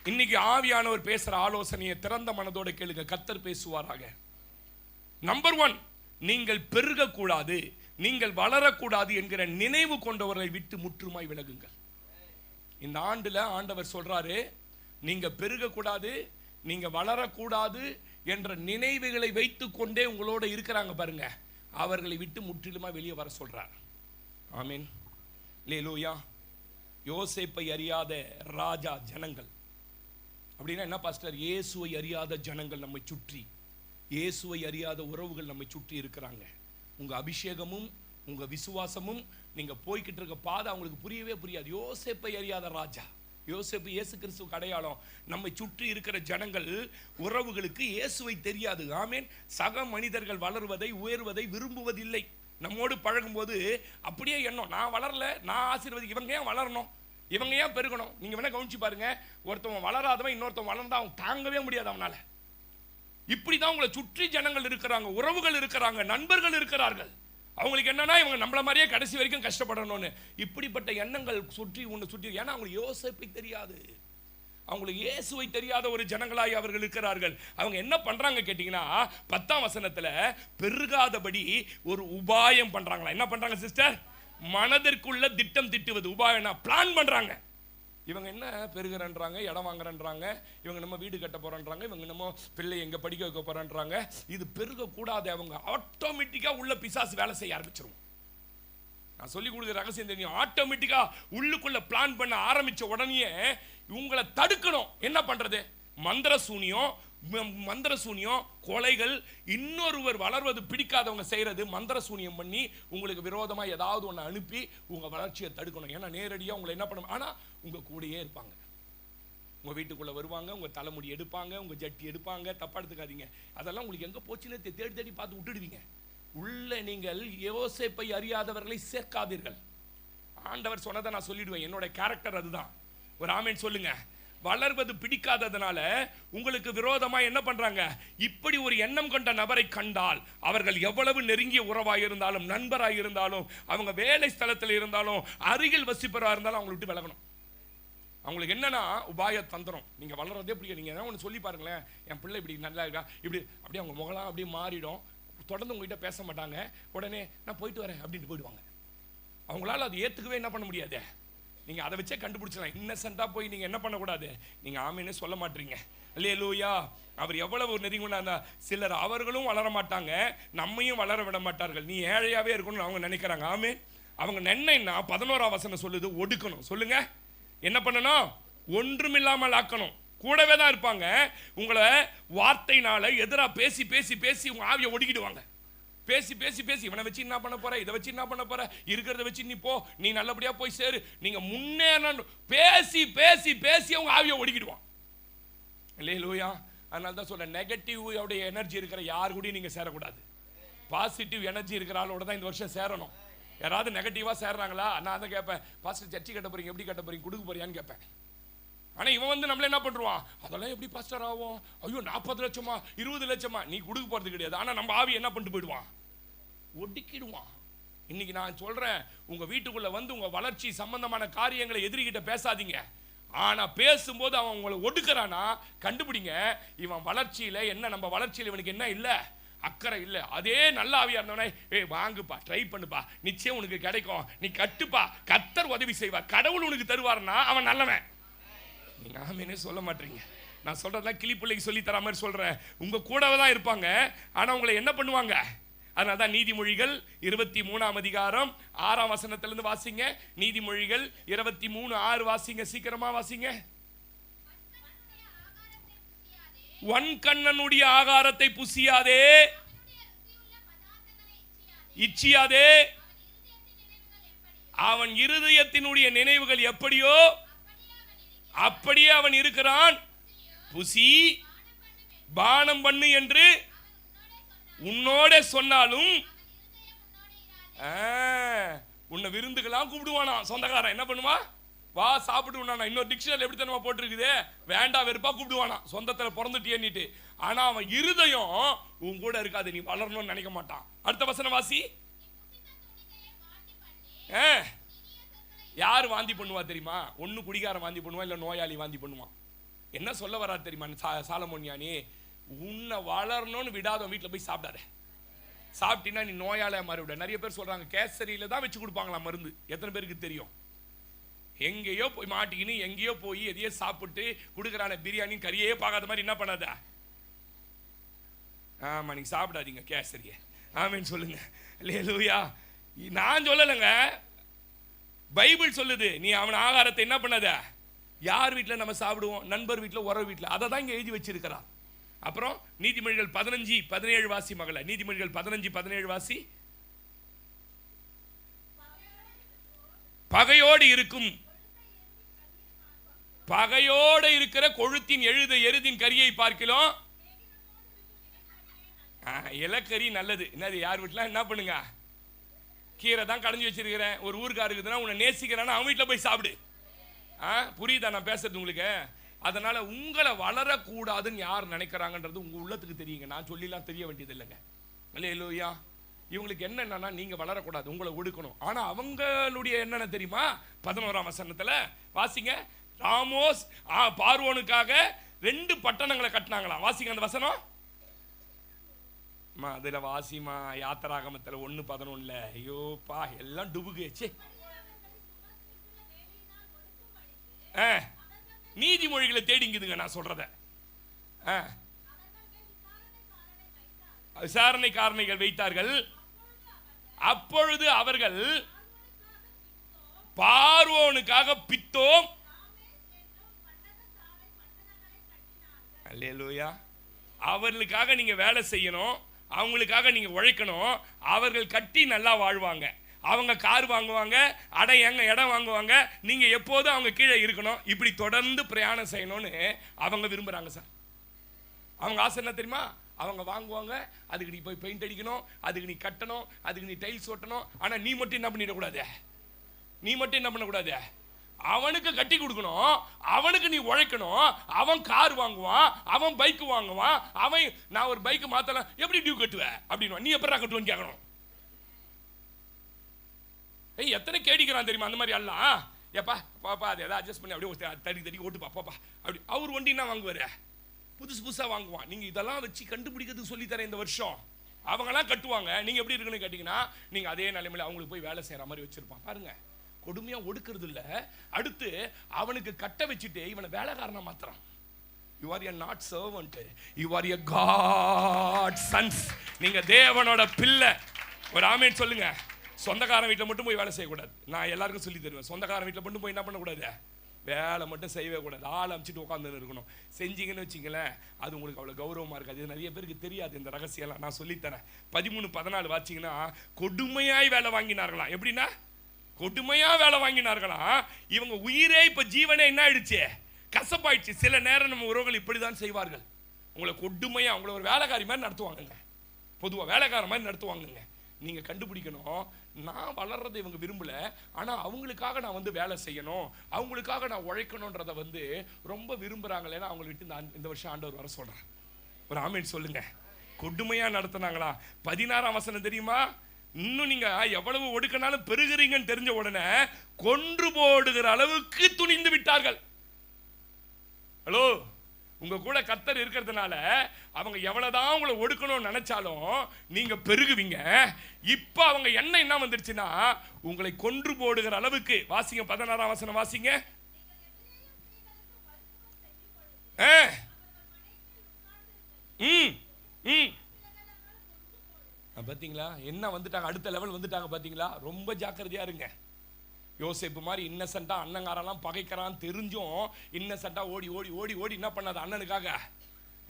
இன்னைக்கு ஆவியானவர் பேசுற ஆலோசனையை திறந்த மனதோட கேளுங்க. கர்த்தர் பேசுவாராக. நம்பர் 1, நீங்கள் பெருகக்கூடாது, நீங்கள் வளரக்கூடாது என்கிற நினைவு கொண்டவர்களை விட்டு முற்றுமாய் விலகுங்கள். இந்த ஆண்டுல ஆண்டவர் சொல்றாரு, நீங்க பெருகக்கூடாது, நீங்க வளரக்கூடாது என்ற நினைவுகளை வைத்துக் கொண்டே உங்களோட இருக்கிறாங்க பாருங்க, அவர்களை விட்டு முற்றிலுமா வெளியே வர சொல்றார். ஆமீன். அல்லேலூயா. யோசேப்பை அறியாத ராஜா ஜனங்கள் அப்படின்னா என்ன பாஸ்டர்? இயேசுவை அறியாத ஜனங்கள் நம்மை சுற்றி, இயேசுவை அறியாத உறவுகள் நம்மை சுற்றி இருக்கிறாங்க. உங்க அபிஷேகமும் உங்க விசுவாசமும் நீங்க போய்கிட்டு இருக்க பாதை அவங்களுக்கு புரியவே புரியாது. யோசேப்பை அறியாத ராஜா, யோசேப்பு இயேசு கிறிஸ்துவுக்கு அடையாளம். நம்மை சுற்றி இருக்கிற ஜனங்கள் உறவுகளுக்கு இயேசுவை தெரியாது. ஆமேன். சக மனிதர்கள் வளர்வதை உயர்வதை விரும்புவதில்லை. நம்மோடு பழகும் போது அப்படியே எண்ணம், நான் வளரல, நான் ஆசீர்வதி, இவங்க ஏன் வளரணும், இவங்க ஏன் பெருகணும்? நீங்க வேணா கவனிச்சு பாருங்க, ஒருத்தவன் வளராதவன் இன்னொருத்தவன் வளர்ந்தா அவன் தாங்கவே முடியாது அவனால. இப்படிதான் உங்களை சுற்றி ஜனங்கள் இருக்கிறாங்க, உறவுகள் இருக்கிறாங்க, நண்பர்கள் இருக்கிறார்கள். அவங்களுக்கு என்னன்னா இவங்க நம்மள மாதிரியே கடைசி வரைக்கும் கஷ்டப்படணும்னு இப்படிப்பட்ட எண்ணங்கள் சுற்றி ஒன்று சுற்றி. ஏன்னா அவங்களுக்கு யோசேப்பை தெரியாது, அவங்களுக்கு இயேசுவை தெரியாத ஒரு ஜனங்களாய் அவர்கள் இருக்கிறார்கள். அவங்க என்ன பண்றாங்க கேட்டீங்கன்னா 10ஆம் வசனத்துல பெருகாதபடி ஒரு உபாயம் பண்றாங்களா? என்ன பண்றாங்க சிஸ்டர்? மனதிற்குள்ள திட்டம் திட்டுவது. உபாயம்னா பிளான் பண்றாங்க. இவங்க என்ன பெருகிறன்றாங்க, இடம் வாங்குறன்றாங்க, இவங்க நம்ம வீடு கட்ட போறன்றாங்க, இவங்க நம்ம பிள்ளை எங்க படிக்க வைக்க போறன்றாங்க. இது பெருக கூடாது. அவங்க ஆட்டோமேட்டிக்கா உள்ள பிசாசு வேலை செய்ய ஆரம்பிச்சிரும். நான் சொல்லி கொடுக்குற ரகசியம் தெரியும். ஆட்டோமேட்டிக்கா உள்ளுக்குள்ள பிளான் பண்ண ஆரம்பிச்ச உடனே உங்களை தடுக்கணும். என்ன பண்றது? மந்திர சூனியம், கொலைகள், இன்னொருவர் வளர்வது பிடிக்காதவங்க செய்யறது மந்திர சூனியம் பண்ணி உங்களுக்கு விரோதமா ஏதாவது ஒன்று அனுப்பி உங்க வளர்ச்சியை தடுக்கணும். ஏன்னா நேரடியா உங்களை என்ன பண்ண, ஆனா உங்க கூடயே இருப்பாங்க. உங்க வீட்டுக்குள்ள வருவாங்க, உங்க தலைமுடி எடுப்பாங்க, உங்க ஜட்டி எடுப்பாங்க. தப்பா எடுத்துக்காதீங்க. அதெல்லாம் உங்களுக்கு எங்க போச்சுன்னு தேடி தேடி பார்த்து விட்டுடுவீங்க. உள்ள நீங்கள் யோசேப்பை அறியாதவர்களை சேர்க்காதீர்கள். ஆண்டவர் சொன்னதை நான் சொல்லிடுவேன், என்னோட கேரக்டர் அதுதான். ஒரு ஆமேன் சொல்லுங்க. வளர்வது பிடிக்காததுனால உங்களுக்கு விரோதமா என்ன பண்றாங்க? இப்படி ஒரு எண்ணம் கொண்ட நபரை கண்டால், அவர்கள் எவ்வளவு நெருங்கிய உறவாக இருந்தாலும், நண்பராக இருந்தாலும், அவங்க வேலை ஸ்தலத்தில் இருந்தாலும், அருகில் வசிப்பவராக இருந்தாலும் அவங்களை விட்டு விலகணும். அவங்களுக்கு என்னன்னா உபாய தந்திரம். நீங்க வளர்றதே பிடிக்கும். நீங்க ஒன்று சொல்லி பாருங்களேன், என் பிள்ளை இப்படி நல்லா இருக்கா, இப்படி அப்படியே அவங்க முகலாம் அப்படியே மாறிடும். தொடர்ந்து உங்ககிட்ட பேச மாட்டாங்க. உடனே நான் போயிட்டு வரேன் அப்படின்ட்டு போயிடுவாங்க. அவங்களால அது ஏத்துக்கவே என்ன பண்ண முடியாது. நீங்க அதை வச்சே கண்டுபிடிச்சலாம். இன்னசென்ட்டா போய் நீங்க என்ன பண்ணக்கூடாது, நீங்க ஆமீன்னு சொல்ல மாட்டீங்க. அல்லேலூயா. அவர் எவ்வளவு நெருங்கினா, சிலர் அவர்களும் வளர மாட்டாங்க, நம்மையும் வளர விட மாட்டார்கள். நீ ஏழையாவே இருக்கணும்னு அவங்க நினைக்கிறாங்க. ஆமே. அவங்க நினைன்னா 11ஆம் வசனம் சொல்லுது, ஒடுக்கணும். சொல்லுங்க, என்ன பண்ணணும்? ஒன்றுமில்லாமல் ஆக்கணும். கூடவே தான் இருப்பாங்க. உங்களை வார்த்தையினால எதிராக பேசி பேசி பேசி உங்க ஆவியை ஒடுக்கிடுவாங்க. பேசி பேசி பேசி இவனை வச்சு என்ன பண்ண போற, இதை வச்சு என்ன பண்ண போற, இருக்கிறத வச்சு நீ போ, நீ நல்லபடியா போய் சேரு, நீங்க முன்னேறணும், பேசி பேசி பேசி அவங்க ஆவியை ஒடுக்கிடுவான். அல்லேலூயா. அதனால தான் சொல்றேன், நெகட்டிவ் எனர்ஜி இருக்கிற யாரு கூட நீங்க சேரக்கூடாது. பாசிட்டிவ் எனர்ஜி இருக்கிற ஆளோட தான் இந்த வருஷம் சேரணும். யாராவது நெகட்டிவா சேர்றாங்களா, நான் தான் கேட்பேன், பாஸ்டர் சர்ச்சை கட்ட போறீங்க, எப்படி கட்ட போறீங்க, கொடுக்க போறியான்னு கேட்பேன். ஆனா இவன் வந்து நம்மள என்ன பண்றான், அதெல்லாம் எப்படி பாஸ்டர் ஆகும், ஐயோ 40 லட்சமா 20 லட்சமா, நீ கொடுக்க போறது கிடையாது. ஆனா நம்ம ஆவி என்ன பண்ணிட்டு போயிடுவான், ஒடுக்கிடுவான். இன்னைக்கு நான் சொல்றேன், உங்க வீட்டுக்குள்ள வந்து உங்க வளர்ச்சி சம்பந்தமான காரியங்களை எதிரிகிட்ட பேசாதீங்க. ஆனா பேசும்போது அவன் உங்களை ஒடுக்குறானா கண்டுபிடிங்க. இவன் வளர்ச்சியில என்ன, நம்ம வளர்ச்சியில இவனுக்கு என்ன இல்ல, அக்கறை இல்ல. அதே நல்ல ஆவியா இருந்தவனே, வாங்குப்பா, ட்ரை பண்ணுப்பா, நிச்சயம் உனக்கு கிடைக்கும், நீ கட்டுப்பா, கர்த்தர் உதவி செய்வார், கடவுள் உனக்கு தருவார்னா அவன் நல்லவன். நீங்க ஆமேனே சொல்ல மாட்டீங்க. நான் சொல்றதெல்லாம் கிளி பிள்ளைக்கு சொல்லி தர மாதிரி சொல்றேன். உங்க கூடவே தான் இருப்பாங்க, ஆனா உங்களை என்ன பண்ணுவாங்க. அதனால்தான் நீதிமொழிகள் 23ஆம் அதிகாரம் 6ஆம் வசனத்திலிருந்து வாசிங்க. நீதிமொழிகள் 23:6 வாசிங்க, சீக்கிரமா வாசிங்க. வன்கண்ணனுடைய ஆகாரத்தை புசியாதே, இச்சியாதே, அவன் இருதயத்தினுடைய நினைவுகள் எப்படியோ அப்படியே அவன் இருக்கிறான். புசி, பானம் பண்ணு என்று உன்னோட சொன்னாலும் உன்னை விருந்துக்கெல்லாம் கூப்பிடுவானா. சொந்தக்காரன் என்ன பண்ணுவா, வா சாப்பிடுவானா. இன்னொரு டிக்ஷனரி எப்படி தானே போட்டிருக்குது, வேண்டாம் வெறுப்பா கூப்பிடுவானா, சொந்தத்தில் பிறந்துட்டியன்னுட்டு. ஆனா அவன் இருதயம் உன் கூட இருக்காது, நீ வளரணும்னு நினைக்க மாட்டான். அடுத்த வசனம் வாசி. யார் வாந்தி பண்ணுவா தெரியுமா? ஒன்னு குடிகாரன் வாந்தி பண்ணுவான், இல்ல நோயாளி வாந்தி பண்ணுவான். என்ன சொல்ல வராரு தெரியுமா சாலமோன் ஞானி? உன்னை வளரணும்னு விடாத வீட்டில் போய் சாப்பிடாத. சாப்பிட்டீங்கன்னா நீ நோயாளியா மாறிவிட. நிறைய பேர் சொல்றாங்க கேசரியில தான் வச்சு கொடுப்பாங்களா மருந்து. எத்தனை பேருக்கு தெரியும்? எங்கேயோ போய் மாட்டிக்கின்னு எங்கேயோ போய் எதையோ சாப்பிட்டு கொடுக்குறான பிரியாணி கறியே பார்க்காத மாதிரி என்ன பண்ணாத. ஆமா, நீங்க சாப்பிடாதீங்க கேசரிய. ஆமேன்னு சொல்லுங்க. அல்லேலூயா. நான் சொல்லலைங்க, பைபிள் சொல்லுது. நீ அவன் ஆகாரத்தை என்ன பண்ணாத. யார் வீட்டில் நம்ம சாப்பிடுவோம்? நண்பர் வீட்டில், உறவு வீட்டில். அதை தான் இங்கே எழுதி வச்சிருக்கிறான். அப்புறம் நீதிமொழிகள் 15:17 வாசி மகள. நீதிமொழிகள் 15:17 வாசி. பகையோடு இருக்கும், பகையோடு இருக்கிற கொழுத்தின் எருதின் கரியை பார்க்கலாம். இலக்கறி நல்லது. என்னது, யார் வீட்டில் என்ன பண்ணுங்க, கீரை தான் கடைஞ்சி வச்சிருக்கிறேன், ஒரு ஊருக்காரு இருக்குதுன்னா உன்னை நேசிக்கிறான்னா அவன் வீட்டில் போய் சாப்பிடு. புரியுதா நான் பேசுறது உங்களுக்கு? அதனால உங்களை வளரக்கூடாதுன்னு யார் நினைக்கிறாங்கன்றது உங்க உள்ளத்துக்கு தெரியுங்க. நான் சொல்லிலாம் தெரிய வேண்டியது இல்லைங்க. அல்லேலூயா. இவங்களுக்கு என்னன்னா நீங்க வளரக்கூடாது, உங்களை ஒடுக்கணும். ஆனா அவங்களுடைய என்னென்ன தெரியுமா? 11ஆம் வசனத்துல வாசிங்க. ராமோஸ் பார்வோனுக்காக 2 பட்டணங்களை கட்டினாங்களாம். வாசிங்க அந்த வசனம். அதுல வாசிமா, யாத்திராகமத்துல 1:11. ஐயோப்பா, எல்லாம் டுபுகேச்சு. நீதிமொழிகளை தேடிங்குதுங்க நான் சொல்றத. விசாரணைக்காரர்கள் வைத்தார்கள். அப்பொழுது அவர்கள் பார்வோனுக்காக பித்தோம். அல்லேலூயா. அவர்களுக்காக நீங்க வேலை செய்யணும், அவங்களுக்காக நீங்க உழைக்கணும். அவர்கள் கட்டி நல்லா வாழ்வாங்க. அவங்க கார் வாங்குவாங்க, இடம் வாங்குவாங்க. நீங்க எப்போதும் அவங்க கீழே இருக்கணும். இப்படி தொடர்ந்து பிரயாணம் செய்யணும்னு அவங்க விரும்புறாங்க சார். அவங்க ஆசை என்ன தெரியுமா? அவங்க வாங்குவாங்க, அதுக்கு நீ போய் பெயிண்ட் அடிக்கணும், அதுக்கு நீ கட்டணும், அதுக்கு நீ டைல்ஸ் ஓட்டணும். ஆனா நீ மட்டும் என்ன பண்ணிடக்கூடாது, நீ மட்டும் என்ன பண்ணக்கூடாது, அவனுக்கு கட்டி கொடுக்கணும், அவனுக்கு நீ உழைக்கணும். அவன் கார் வாங்குவான், அவன் பைக் வாங்குவான். அவன் நான் ஒரு பைக் மாத்தலாம், எப்படி டியூ கட்டுவேன் அப்படின்னு, நீ எப்படா கட்டுவேன்னு கேட்கணும். எத்தனை கேடிக்கிறான் தெரியுமா அந்த மாதிரி எல்லாம். ஏப்பா பாப்பா அதை எதாவது அட்ஜஸ்ட் பண்ணி அப்படியே தடி தடி ஓட்டு பாப்பா அப்படி. அவர் வண்டினா வாங்குவாரு, புதுசு புதுசாக வாங்குவான். நீங்கள் இதெல்லாம் வச்சு கண்டுபிடிக்கிறதுக்கு சொல்லித்தரேன் இந்த வருஷம். அவங்கெல்லாம் கட்டுவாங்க, நீங்கள் எப்படி இருக்குன்னு கேட்டிங்கன்னா நீங்கள் அதே நிலைமையில் அவங்களுக்கு போய் வேலை செய்கிற மாதிரி வச்சுருப்பான். பாருங்க, கொடுமையாக ஒடுக்கிறது இல்லை. அடுத்து அவனுக்கு கட்ட வச்சுட்டு இவனை வேலைக்காரனா மாத்துறான். You are a not servant, you are a God sons. நீங்கள் தேவனோட பிள்ளை. ஒரு ஆமேன் சொல்லுங்க. சொந்தக்காரன் வீட்டில் மட்டும் போய் வேலை செய்யக்கூடாது. நான் எல்லாருக்கும் சொல்லி தருவேன், சொந்தக்காரன் வீட்டில் மட்டும் போய் என்ன பண்ணக்கூடாது, வேலை மட்டும் செய்யவே கூடாது. ஆள் அமைச்சிட்டு உட்காந்து இருக்கணும். செஞ்சீங்கன்னு வச்சிங்களேன், அது உங்களுக்கு அவ்வளோ கௌரவமாக இருக்காது. இது நிறைய பேருக்கு தெரியாது இந்த ரகசியம்லாம். நான் சொல்லித்தரேன். 13-14 வாச்சிங்கன்னா, கொடுமையாய் வேலை வாங்கினார்களாம். எப்படின்னா கொடுமையாக வேலை வாங்கினார்களாம். இவங்க உயிரே இப்போ ஜீவனே என்ன ஆயிடுச்சு, கசப்பாயிடுச்சு. சில நேரம் நம்ம உறவுகள் இப்படி தான் செய்வார்கள். உங்களை கொடுமையாக உங்களை ஒரு வேலைக்காரி மாதிரி நடத்துவாங்கங்க. பொதுவாக வேலைக்கார மாதிரி நடத்துவாங்கங்க. நீங்கள் கண்டுபிடிக்கணும், நான் வளர்றதை இவங்க விரும்பல, ஆனால் அவங்களுக்காக நான் வந்து வேலை செய்யணும், அவங்களுக்காக நான் உழைக்கணுன்றதை வந்து ரொம்ப விரும்புகிறாங்களேன்னா அவங்களுக்கு இந்த வருஷம் ஆண்டவர் வர சொல்கிறேன். ஒரு ஆமீன் சொல்லுங்க. கொடுமையாக நடத்தினாங்களா. 16ஆம் வசனம் தெரியுமா, இன்னும் நீங்க எவ்வளவு ஒடுக்கினாலும் பெருகிறீங்கன்னு தெரிஞ்ச உடனே கொன்று போடுகிற அளவுக்கு துணிந்து விட்டார்கள். ஹலோ, உங்க கூட கர்த்தர் இருக்கிறதுனால அவங்க எவ்வளவுதான் உங்களை ஒடுக்கணும்னு நினைச்சாலும் நீங்க பெருகுவீங்க. இப்ப அவங்க என்ன வந்துருச்சுன்னா உங்களை கொன்று போடுகிற அளவுக்கு. வாசிங்க 16ஆம் வசனம் வாசிங்க. பாத்தீங்களா என்ன வந்துட்டாங்க, அடுத்த லெவல் வந்துட்டாங்க. பாத்தீங்களா, ரொம்ப ஜாக்கிரதையா இருங்க. யோசேப்பு மாதிரி இன்னசென்ட்டா அண்ணங்காரெல்லாம் பகைக்கிறான் தெரிஞ்சும் இன்னசென்ட்டா ஓடி ஓடி ஓடி ஓடி என்ன பண்ணாத, அண்ணனுக்காக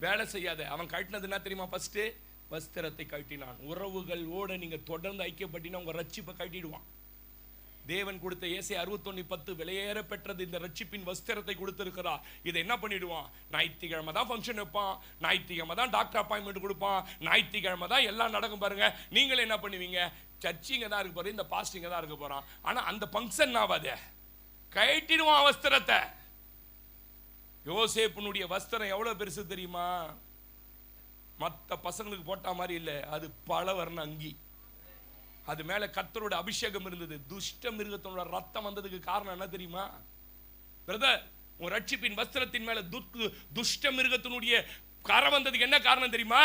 வேலை செய்யாத. அவன் கட்டினது என்ன தெரியுமா, ஃபர்ஸ்ட் வஸ்திரத்தை கட்டினான். உறவுகள் ஓட நீங்க தொடர்ந்து ஐக்கியப்பட்டினா உங்க ரட்சிப்பை கட்டிடுவான். தேவன் கொடுத்த ஏசாயா 61:10 விலையேற பெற்றது இந்த ரட்சிப்பின் வஸ்திரத்தை கொடுத்திருக்கிறார். இதை என்ன பண்ணிடுவான், ஞாயிற்றுக்கிழமை தான் ஃபங்க்ஷன் வைப்பான், ஞாயிற்றுக்கிழமை தான் டாக்டர் அப்பாயின்மெண்ட் கொடுப்பான், ஞாயிற்றுக்கிழமை தான் எல்லாம் நடக்கும். பாருங்க, நீங்களே என்ன பண்ணுவீங்க, சர்ச்சிங்க தான் இருக்க போறேன், இந்த பாஸ்டிங்க தான் இருக்க போறான். ஆனா அந்த ஃபங்க்ஷன் ஆகாது, கட்டிடுவான் வஸ்திரத்தை. யோசேப்புனுடைய வஸ்திரம் எவ்வளவு பெருசு தெரியுமா, மற்ற பசங்களுக்கு போட்ட மாதிரி இல்லை, அது பல வர்ண அங்கி. அது மேல கர்த்தரோட அபிஷேகம் இருந்தது. துஷ்ட மிருகத்தோட ரத்தம் வந்ததுக்கு காரணம் என்ன தெரியுமா பிரதர், உன் ரட்சிப்பின் வஸ்திரத்தின் மேல துஷ்ட மிருகத்தினுடைய கரை வந்ததுக்கு என்ன காரணம் தெரியுமா,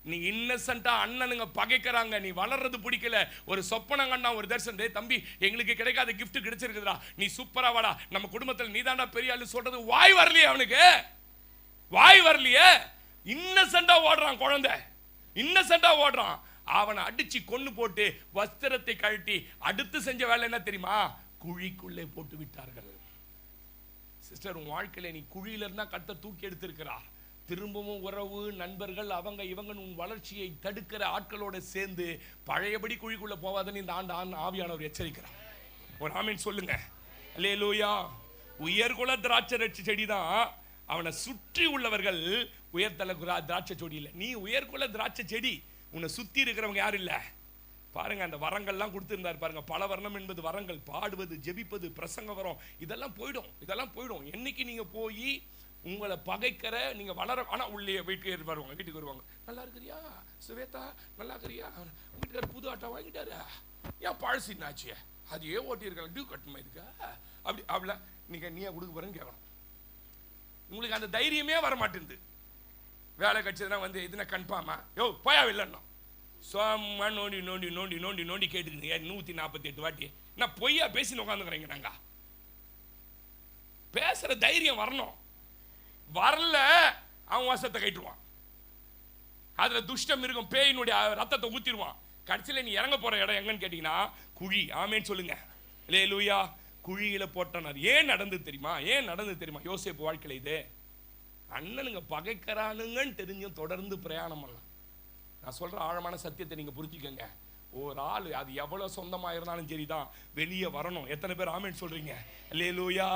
நீ இன்னசென்ட்டா அண்ணனுங்க பகைக்கிறாங்க, நீ வளர்றது பிடிக்கல. ஒரு சொப்பனம் கண்டா, ஒரு தரிசனம், தம்பி எங்களுக்கு கிடைக்காத கிஃப்ட் கிடைச்சிருக்குதுடா, நீ சூப்பரா வாடா, நம்ம குடும்பத்தில் நீ தாண்டா பெரிய ஆளு சொல்றது வாய் வரலையே, அவனுக்கு வாய் வரலையே. இன்னசென்ட்டா ஓடுறான் குழந்தை, இன்னசென்ட்டா ஓடுறான். அவனை அடிச்சு கொண்டு போட்டு வஸ்திரத்தை கழட்டி அடுத்து செஞ்ச வேலை என்ன தெரியுமா, குழிக்குள்ளே போட்டு விட்டார்கள். சிஸ்டர், உன் வாழ்க்கையில நீ குழியில இருந்தா கர்த்தர் தூக்கி எடுத்திருக்கிறார். திரும்பவும் உறவு, நண்பர்கள், அவங்க இவங்க உன் வளர்ச்சியை தடுக்கிற ஆட்களோட சேர்ந்து பழையபடி குழிக்குள்ள போவாதன்னு இந்த ஆண்டு ஆவியானவர் எச்சரிக்கிறார். ஒரு ஆமீன் சொல்லுங்க. அல்லேலூயா. உயர்குல திராட்சை செடி தான், அவனை சுற்றி உள்ளவர்கள் உயர்தல திராட்சை செடி இல்லை. நீ உயர்குல திராட்சை செடி, உன்னை சுத்தி இருக்கிறவங்க யாரும் இல்லை. பாருங்க, அந்த வரங்கள்லாம் கொடுத்திருந்தார் பாருங்க. பல வர்ணம் என்பது வரங்கள், பாடுவது, ஜெபிப்பது, பிரசங்க வரம், இதெல்லாம் போயிடும், இதெல்லாம் போயிடும். என்னைக்கு நீங்க போய் உங்களை பகைக்கிற நீங்க வளர, ஆனா உள்ளே வீட்டுக்கு வருவாங்க, வீட்டுக்கு வருவாங்க, நல்லா இருக்கிறியா சுவேதா, நல்லா இருக்கிறியா, வீட்டுக்காரர் புது ஆட்டோ வாங்கிட்டாரு, ஏன் பழசின்னாச்சு அதையே ஓட்டி இருக்காங்க, டியூ கட்டணுமா இதுக்கு, அப்படி அப்படில நீங்க கொடுக்க போறேன்னு கேட்கணும். உங்களுக்கு அந்த தைரியமே வர மாட்டேங்குது. வேலை கட்சினா வந்து இதுனா கன்ஃபார்மா, யோ போயா இல்லைன்னா சும்மா நோண்டி நோண்டி நோண்டி நோண்டி நோண்டி கேட்டுக்குங்க 148 வாட்டி. நான் பொய்யா பேசின்னு உட்காந்துக்கிறேங்க. நாங்க பேசுற தைரியம் வரணும். வரல, அவன் வசத்தை கட்டுவான். அதுல துஷ்ட மிருகம் பேயினுடைய ரத்தத்தை ஊத்திடுவான். கடைசியில் நீ இறங்க போற இடம் எங்கன்னு கேட்டீங்கன்னா குழி. ஆமேன்னு சொல்லுங்க. அல்லேலூயா. குழியில போட்டான். ஏன் நடந்தது தெரியுமா, ஏன் நடந்தது தெரியுமா யோசேப்பு வாழ்க்கையில? இது அண்ணனுங்க பகைக்கிறானுங்கன்னு தெரிஞ்சும் தொடர்ந்து பிரயாணம் பண்ணலாம். நான் சொல்ற ஆழமான சத்தியத்தை நீங்க புரிஞ்சுக்கங்க. ஒரு ஆள் அது எவ்வளவு சொந்தமா இருந்தாலும் சரிதான், வெளியே வரணும். எத்தனை பேர் ஆமேன்னு சொல்றீங்க? அல்லேலூயா,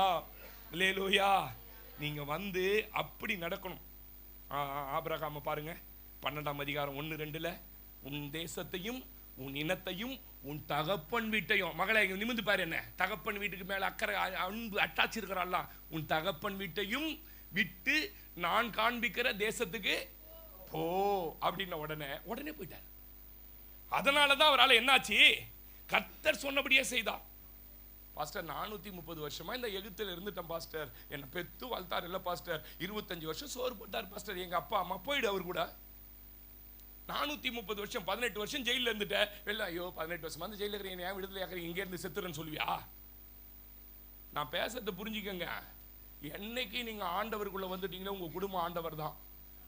அல்லேலூயா. நீங்க வந்து அப்படி நடக்கணும். ஆபிரகாம பாருங்க, 12ஆம் அதிகாரம் 1-2, உன் தேசத்தையும் உன் இனத்தையும் உன் தகப்பன் வீட்டையும். மகளை நிமிந்து பாரு, என்ன தகப்பன் வீட்டுக்கு மேல அக்கறை அன்பு அட்டாச் இருக்கிறாள். உன் தகப்பன் வீட்டையும் விட்டு நான் காண்பிக்கிற தேசத்துக்கு போ அப்படின்ன உடனே போயிட்டார். அதனாலதான் அவரால் என்னாச்சு, கர்த்தர் சொன்னபடியே செய்தார். பாஸ்டர் 430 வருஷமா இந்த எகிப்தில் இருந்துட்டேன் பாஸ்டர், என்னை பெத்து வளர்த்தார் இல்ல பாஸ்டர், 25 வருஷம் சோறு போட்டார் பாஸ்டர் எங்க அப்பா அம்மா, போயிடு அவர் கூட. 430 வருஷம் 18 வருஷம் ஜெயில இருந்துட்டேன். வெளில ஐயோ 18 வருஷமா அந்த ஜெயில இருக்கிறீங்க, ஏன் விடுதலை ஆகிறீங்க, இங்க இருந்து செத்துறேன்னு சொல்லுவியா? நான் பேசுறதை புரிஞ்சுக்கங்க. என்னைக்கு நீங்க ஆண்டவருக்குள்ள வந்துட்டீங்கன்னா உங்க குடும்பம் ஆண்டவர் தான்.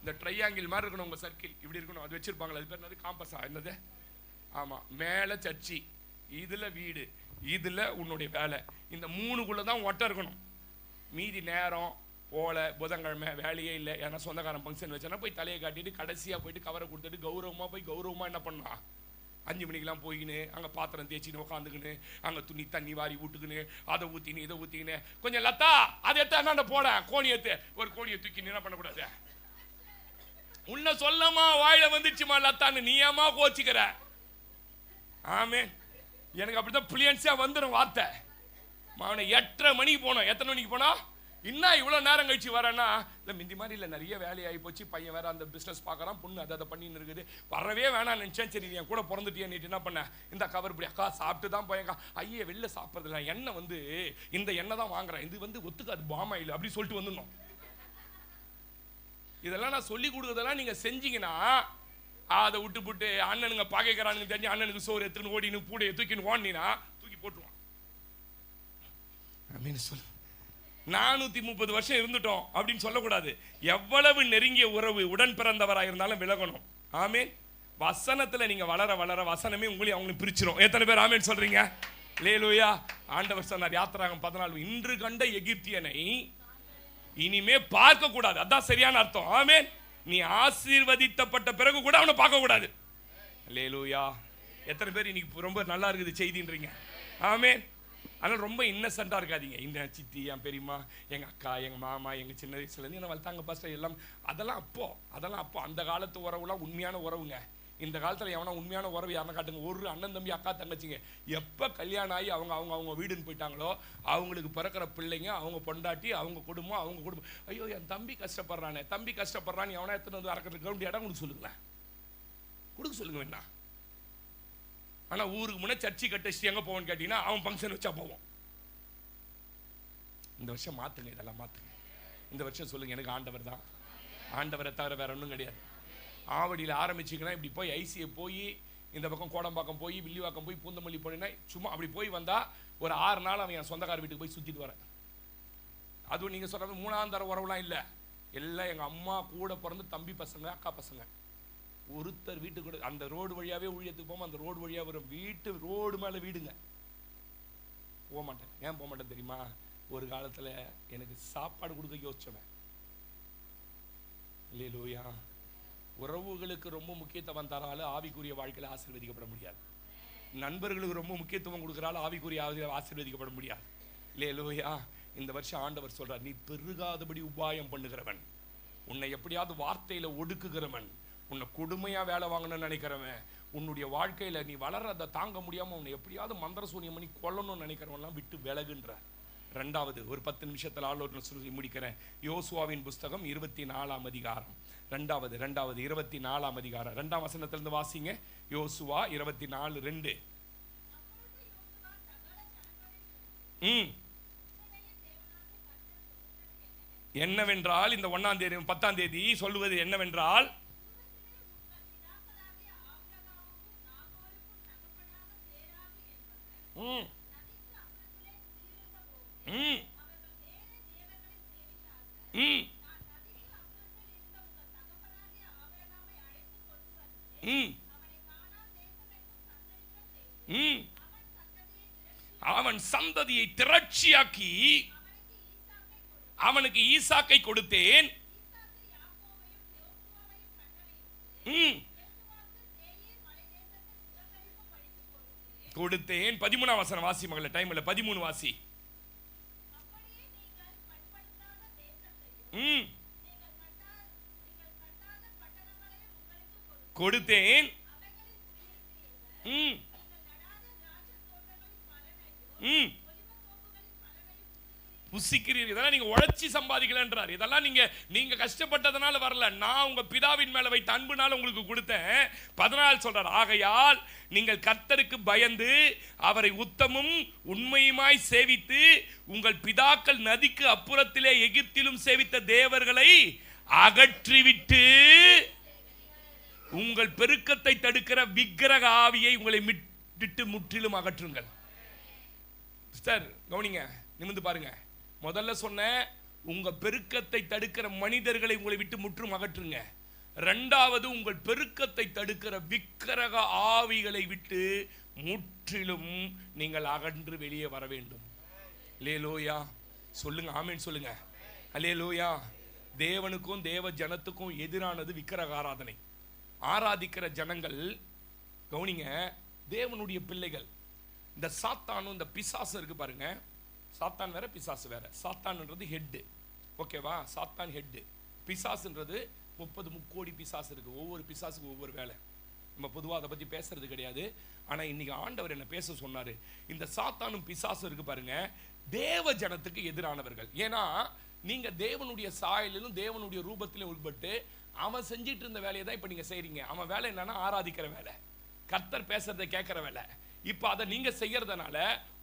இந்த ட்ரையாங்கிள் மாதிரி இருக்கணும் உங்க சர்க்கிள், இப்படி இருக்கணும். அது வச்சிருப்பாங்களா, அது பேர் என்னது, காம்பஸா என்னது? ஆமா, மேல சர்ச்சி, இதுல வீடு, இதுல உன்னுடைய வேலை, இந்த 3குள்ள தான் ஒட்ட இருக்கணும். மீதி நேரம் போல புதன்கிழமை வேலையே இல்லை, ஏன்னா சொந்தக்காரன் ஃபங்க்ஷன் வச்சேன்னா போய் தலையை காட்டிட்டு கடைசியாக போயிட்டு கவரை கொடுத்துட்டு கௌரவமாக என்ன பண்ணா, 5 மணிக்கெல்லாம் போயின்னு அங்கே பாத்திரம் தேய்ச்சின்னு உட்காந்துக்கின்னு அங்கே துணி தண்ணி வாரி விட்டுக்குன்னு அதை ஊற்றின்னு இதை ஊற்றிக்கின்னு கொஞ்சம் லத்தா அதை எத்தாண்ட போட கோணியத்தை ஒரு கோணியை தூக்கின்னு என்ன பண்ணக்கூடாது, உன்னை சொல்லமா வாயில வந்துடுச்சுமா லத்தான்னு நீ ஏமா கோச்சிக்கிற? ஆமே, எனக்கு அப்படித்தான் பிளியன்ஸா வந்துடும் வார்த்தை. அவனை 8:30 மணிக்கு போனோம். எத்தனை மணிக்கு போனா இன்னும் இவ்வளோ நேரம் கழிச்சு வரேன்னா, இல்லை மிந்தி மாதிரி இல்லை, நிறைய வேலையாகி போச்சு, பையன் வேற அந்த பிஸ்னஸ் பார்க்குறான், பொண்ணு அதை பண்ணின்னு இருக்குது, வரவே வேணாம் நினச்சேன். சரி நீ என் கூட பிறந்துட்டியே, நீட்டு என்ன பண்ண, இந்த கவர் இப்படி அக்கா சாப்பிட்டு தான் போயக்கா, ஐயே வெளில சாப்பிட்றதில்ல, எண்ணெய் இந்த எண்ணெய் தான் வாங்குறேன், இது ஒத்துக்காது பாமாயில் அப்படி சொல்லிட்டு வந்துடணும். இதெல்லாம் நான் சொல்லி கொடுக்குறதெல்லாம் நீங்கள் செஞ்சீங்கன்னா அதை விட்டு அண்ணனுங்க பாகைக்கிறானுங்க தெரிஞ்சு அண்ணனுக்கு சோறு எடுத்துன்னு ஓடினு பூடையை தூக்கின்னு ஓடினா தூக்கி போட்டுருவான். அப்படின்னு சொல்லு. 430 வருஷம் இருந்துட்டோம் அப்படின்னு சொல்லக்கூடாது. எவ்வளவு நெருங்கிய உறவு உடன் பிறந்தவராக இருந்தாலும் விலகணும். ஆமேன். வசனத்துல நீங்க வளர வளர வசனமே உங்களையும் அவங்களையும் பிரிச்சிடும். எத்தனை பேர் ஆமேன் சொல்றீங்க? அல்லேலூயா. ஆண்டவர் சொன்னார் யாத்திராகமம் 14, இன்று கண்ட எகிப்தியனை இனிமே பார்க்க கூடாது. அதான் சரியான அர்த்தம். ஆமேன். நீ ஆசீர்வதிக்கப்பட்ட பிறகு கூட அவனை பார்க்க கூடாது. அல்லேலூயா. எத்தனை பேர் இன்னைக்கு ரொம்ப நல்லா இருக்குது செய்தின்றீங்க? ஆமேன். ஆனால் ரொம்ப இன்னசென்ட்டாக இருக்காதீங்க. இந்த சித்தி, என் பெரியம்மா, எங்கள் அக்கா, எங்கள் மாமா, எங்கள் சின்ன வயசுலேருந்து என்ன வளர்த்தாங்க பாஸ்டர் எல்லாம், அதெல்லாம் அப்போ அந்த காலத்து உறவுலாம் உண்மையான உறவுங்க. இந்த காலத்தில் எவனா உண்மையான உறவு யாருன்னா காட்டுங்க. ஒரு அண்ணன் தம்பி அக்கா தங்கச்சிங்க எப்போ கல்யாணம் ஆகி அவங்க வீடுன்னு போயிட்டாங்களோ அவங்களுக்கு பிறக்கிற பிள்ளைங்க, அவங்க பொண்டாட்டி, அவங்க குடும்பம், ஐயோ என் தம்பி கஷ்டப்படுறான்னு எவனா எத்தனை வந்து அறக்கிறதுக்கு வேண்டிய இடம் கொடுக்க சொல்லுங்க வேணா. ஆனால் ஊருக்கு முன்னே சர்ச்சை கட்டிச்சு எங்கே போவோன்னு கேட்டீங்கன்னா அவன் ஃபங்க்ஷன் வச்சா போவோம். இந்த வருஷம் மாற்றுங்க, இதெல்லாம் மாற்றுங்க. இந்த வருஷம் சொல்லுங்க எனக்கு ஆண்டவர் தான், ஆண்டவரை தவிர வேற ஒன்றும் கிடையாது. ஆவடியில் ஆரம்பிச்சிங்கன்னா இப்படி போய் ஐசியை போய் இந்த பக்கம் கோடம்பாக்கம் போய் வில்லிவாக்கம் போய் பூந்தமல்லி போனீங்கன்னா சும்மா அப்படி போய் வந்தால் ஒரு 6 நாள் அவன் என் சொந்தக்கார வீட்டுக்கு போய் சுற்றிட்டு வரேன். அதுவும் நீங்கள் சொல்கிற 3ஆம் தர உறவுலாம் இல்லை, எல்லாம் எங்கள் அம்மா கூட பிறந்து தம்பி பசங்க அக்கா பசங்க. ஒருத்தர் வீட்டுக்கு கூட அந்த ரோடு வழியாவே ஊழியத்துக்கு போவோம். அந்த ரோடு வழியாக வரும் வீட்டு ரோடு மேலே வீடுங்க. போக மாட்டேன். ஏன் போக மாட்டேன் தெரியுமா? ஒரு காலத்தில் எனக்கு சாப்பாடு கொடுக்க யோசிச்சவன். அல்லேலூயா. உறவுகளுக்கு ரொம்ப முக்கியத்துவம் தராலும் ஆவிக்குரிய வாழ்க்கையில் ஆசீர்வதிக்கப்பட முடியாது. நண்பர்களுக்கு ரொம்ப முக்கியத்துவம் கொடுக்குறாலும் ஆவிக்குரிய ஆசீர்வதிக்கப்பட முடியாது. அல்லேலூயா. இந்த வருஷம் ஆண்டவர் சொல்றார், நீ பெருகாதபடி உபாயம் பண்ணுகிறவன், உன்னை எப்படியாவது வார்த்தையில ஒடுக்குகிறவன், உன்னை கொடுமையா வேலை வாங்கணும்னு நினைக்கிறவன், உன்னுடைய வாழ்க்கையில நீ வளர்றதை தாங்க முடியாம உன்னை எப்படியாவது மந்திர சூனியம் பண்ணி கொல்லணும்னு நினைக்கிறவன்லாம் விட்டு விலகுன்ற. 2வது ஒரு 10 நிமிஷத்தில் ஆலோசனை சொல்லி முடிக்கிறேன். யோசுவாவின் புஸ்தகம் 24ஆம் அதிகாரம் 2வது 24ஆம் அதிகாரம் 2ஆம் வசனத்திலிருந்து வாசிங்க. யோசுவா 24:2. என்னவென்றால் இந்த 1ஆம் தேதி 10ஆம் தேதி சொல்லுவது என்னவென்றால், அவன் சந்ததியை திரட்சியாக்கி அவனுக்கு ஈசாக்கை கொடுத்தேன். கொடுத்தேன். 13ஆம் வசனம் வாசி மகள, டைம் இல்ல, 13 வாசி. கொடுத்தேன். புசிக்கிறீர்கள். இதெல்லாம் நீங்க உழைச்சி சம்பாதிக்கலன்றார். இதெல்லாம் நீங்க கஷ்டப்பட்டதனால வரல, நான் உங்க பிதாவின் மேல வைத்த அன்புனால உங்களுக்கு கொடுத்தேன். 14 சொல்றார், ஆகையால் நீங்கள் கர்த்தருக்கு பயந்து அவரை உத்தமும் உண்மையுமாய் சேவித்து உங்கள் பிதாக்கள் நதிக்கு அப்புறத்திலே எகிப்திலும் சேவித்த தேவர்களை அகற்றிவிட்டு உங்கள் பெருக்கத்தை தடுக்கிற விக்கிரக ஆவியை உங்களை விட்டு முற்றிலும் அகற்றுங்கள். சார் கவனிங்க, நிமிர்ந்து பாருங்க. முதல்ல சொன்ன உங்க பெருக்கத்தை தடுக்கிற மனிதர்களை உங்களை விட்டு முற்றும் அகற்றுங்க. இரண்டாவது, உங்கள் பெருக்கத்தை தடுக்கிற விக்கிரக ஆவிகளை விட்டு முற்றிலும் நீங்கள் அகன்று வெளியே வர வேண்டும். அல்லேலூயா சொல்லுங்க, ஆமென் சொல்லுங்க. அல்லேலூயா. தேவனுக்கும் தேவ ஜனத்துக்கும் எதிரானது விக்கிரக ஆராதனை. ஆராதிக்கிற ஜனங்கள் கவனிங்க, தேவனுடைய பிள்ளைகள். இந்த சாத்தானும் இந்த பிசாசு இருக்கு பாருங்க. சாத்தான் வேற, பிசாசு வேற. சாத்தான்ன்றது ஹெட், ஓகேவா? சாத்தான் ஹெட். பிசாசுன்றது 30 முக்கோடி பிசாசு இருக்கு. ஒவ்வொரு பிசாசுக்கு ஒவ்வொரு வேலை. நம்ம பொதுவாக அதை பற்றி பேசுறது கிடையாது. ஆனால் இன்னைக்கு ஆண்டவர் என்ன பேச சொன்னாரு. இந்த சாத்தானும் பிசாசு இருக்கு பாருங்க, தேவ ஜனத்துக்கு எதிரானவர்கள். ஏன்னா நீங்க தேவனுடைய சாயலிலும் தேவனுடைய ரூபத்திலும் உட்பட்டு அவன் செஞ்சிட்டு இருந்த வேலையை தான் இப்ப நீங்க செய்றீங்க. அவன் வேலை என்னன்னா ஆராதிக்கிற வேலை, கர்த்தர் பேசுறதை கேட்கிற வேலை. இப்ப அதை நீங்க செய்யறதுனால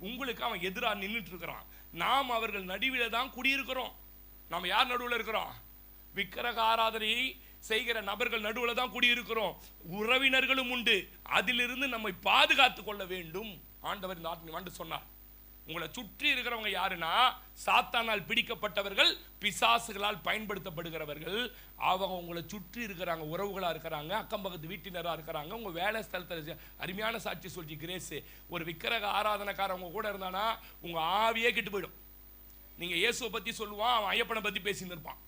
உங்களுக்கு அவன் எதிராக நின்றுட்டு இருக்கிறான். நாம் அவர்கள் நடுவில் தான் குடியிருக்கிறோம். நாம யார் நடுவில் இருக்கிறோம்? விக்கிரக ஆராதனை செய்கிற நபர்கள் நடுவில் தான் குடியிருக்கிறோம். உறவினர்களும் உண்டு. அதிலிருந்து நம்மை பாதுகாத்து கொள்ள வேண்டும். ஆண்டவர் இந்த ஆண்டு சொன்னார். உங்களை சுற்றி இருக்கிறவங்க யாருன்னா சாத்தானால் பிடிக்கப்பட்டவர்கள், பிசாசுகளால் பயன்படுத்தப்படுகிறவர்கள். அவங்க உங்களை சுற்றி இருக்கிறாங்க, உறவுகளா இருக்கிறாங்க, அக்கம் பக்கத்து வீட்டினரா இருக்கிறாங்க, உங்க வேலை ஸ்தலத்தில். அருமையான சாட்சி சொல்லிச்சு கிரேஸ். ஒரு விக்கிரக ஆராதனைக்காரவங்க கூட இருந்தானா உங்க ஆவியே கெட்டு போயிடும். நீங்க இயேசுவை பத்தி சொல்லுவான், அவன் ஐயப்பனை பத்தி பேசின்னு இருப்பான்.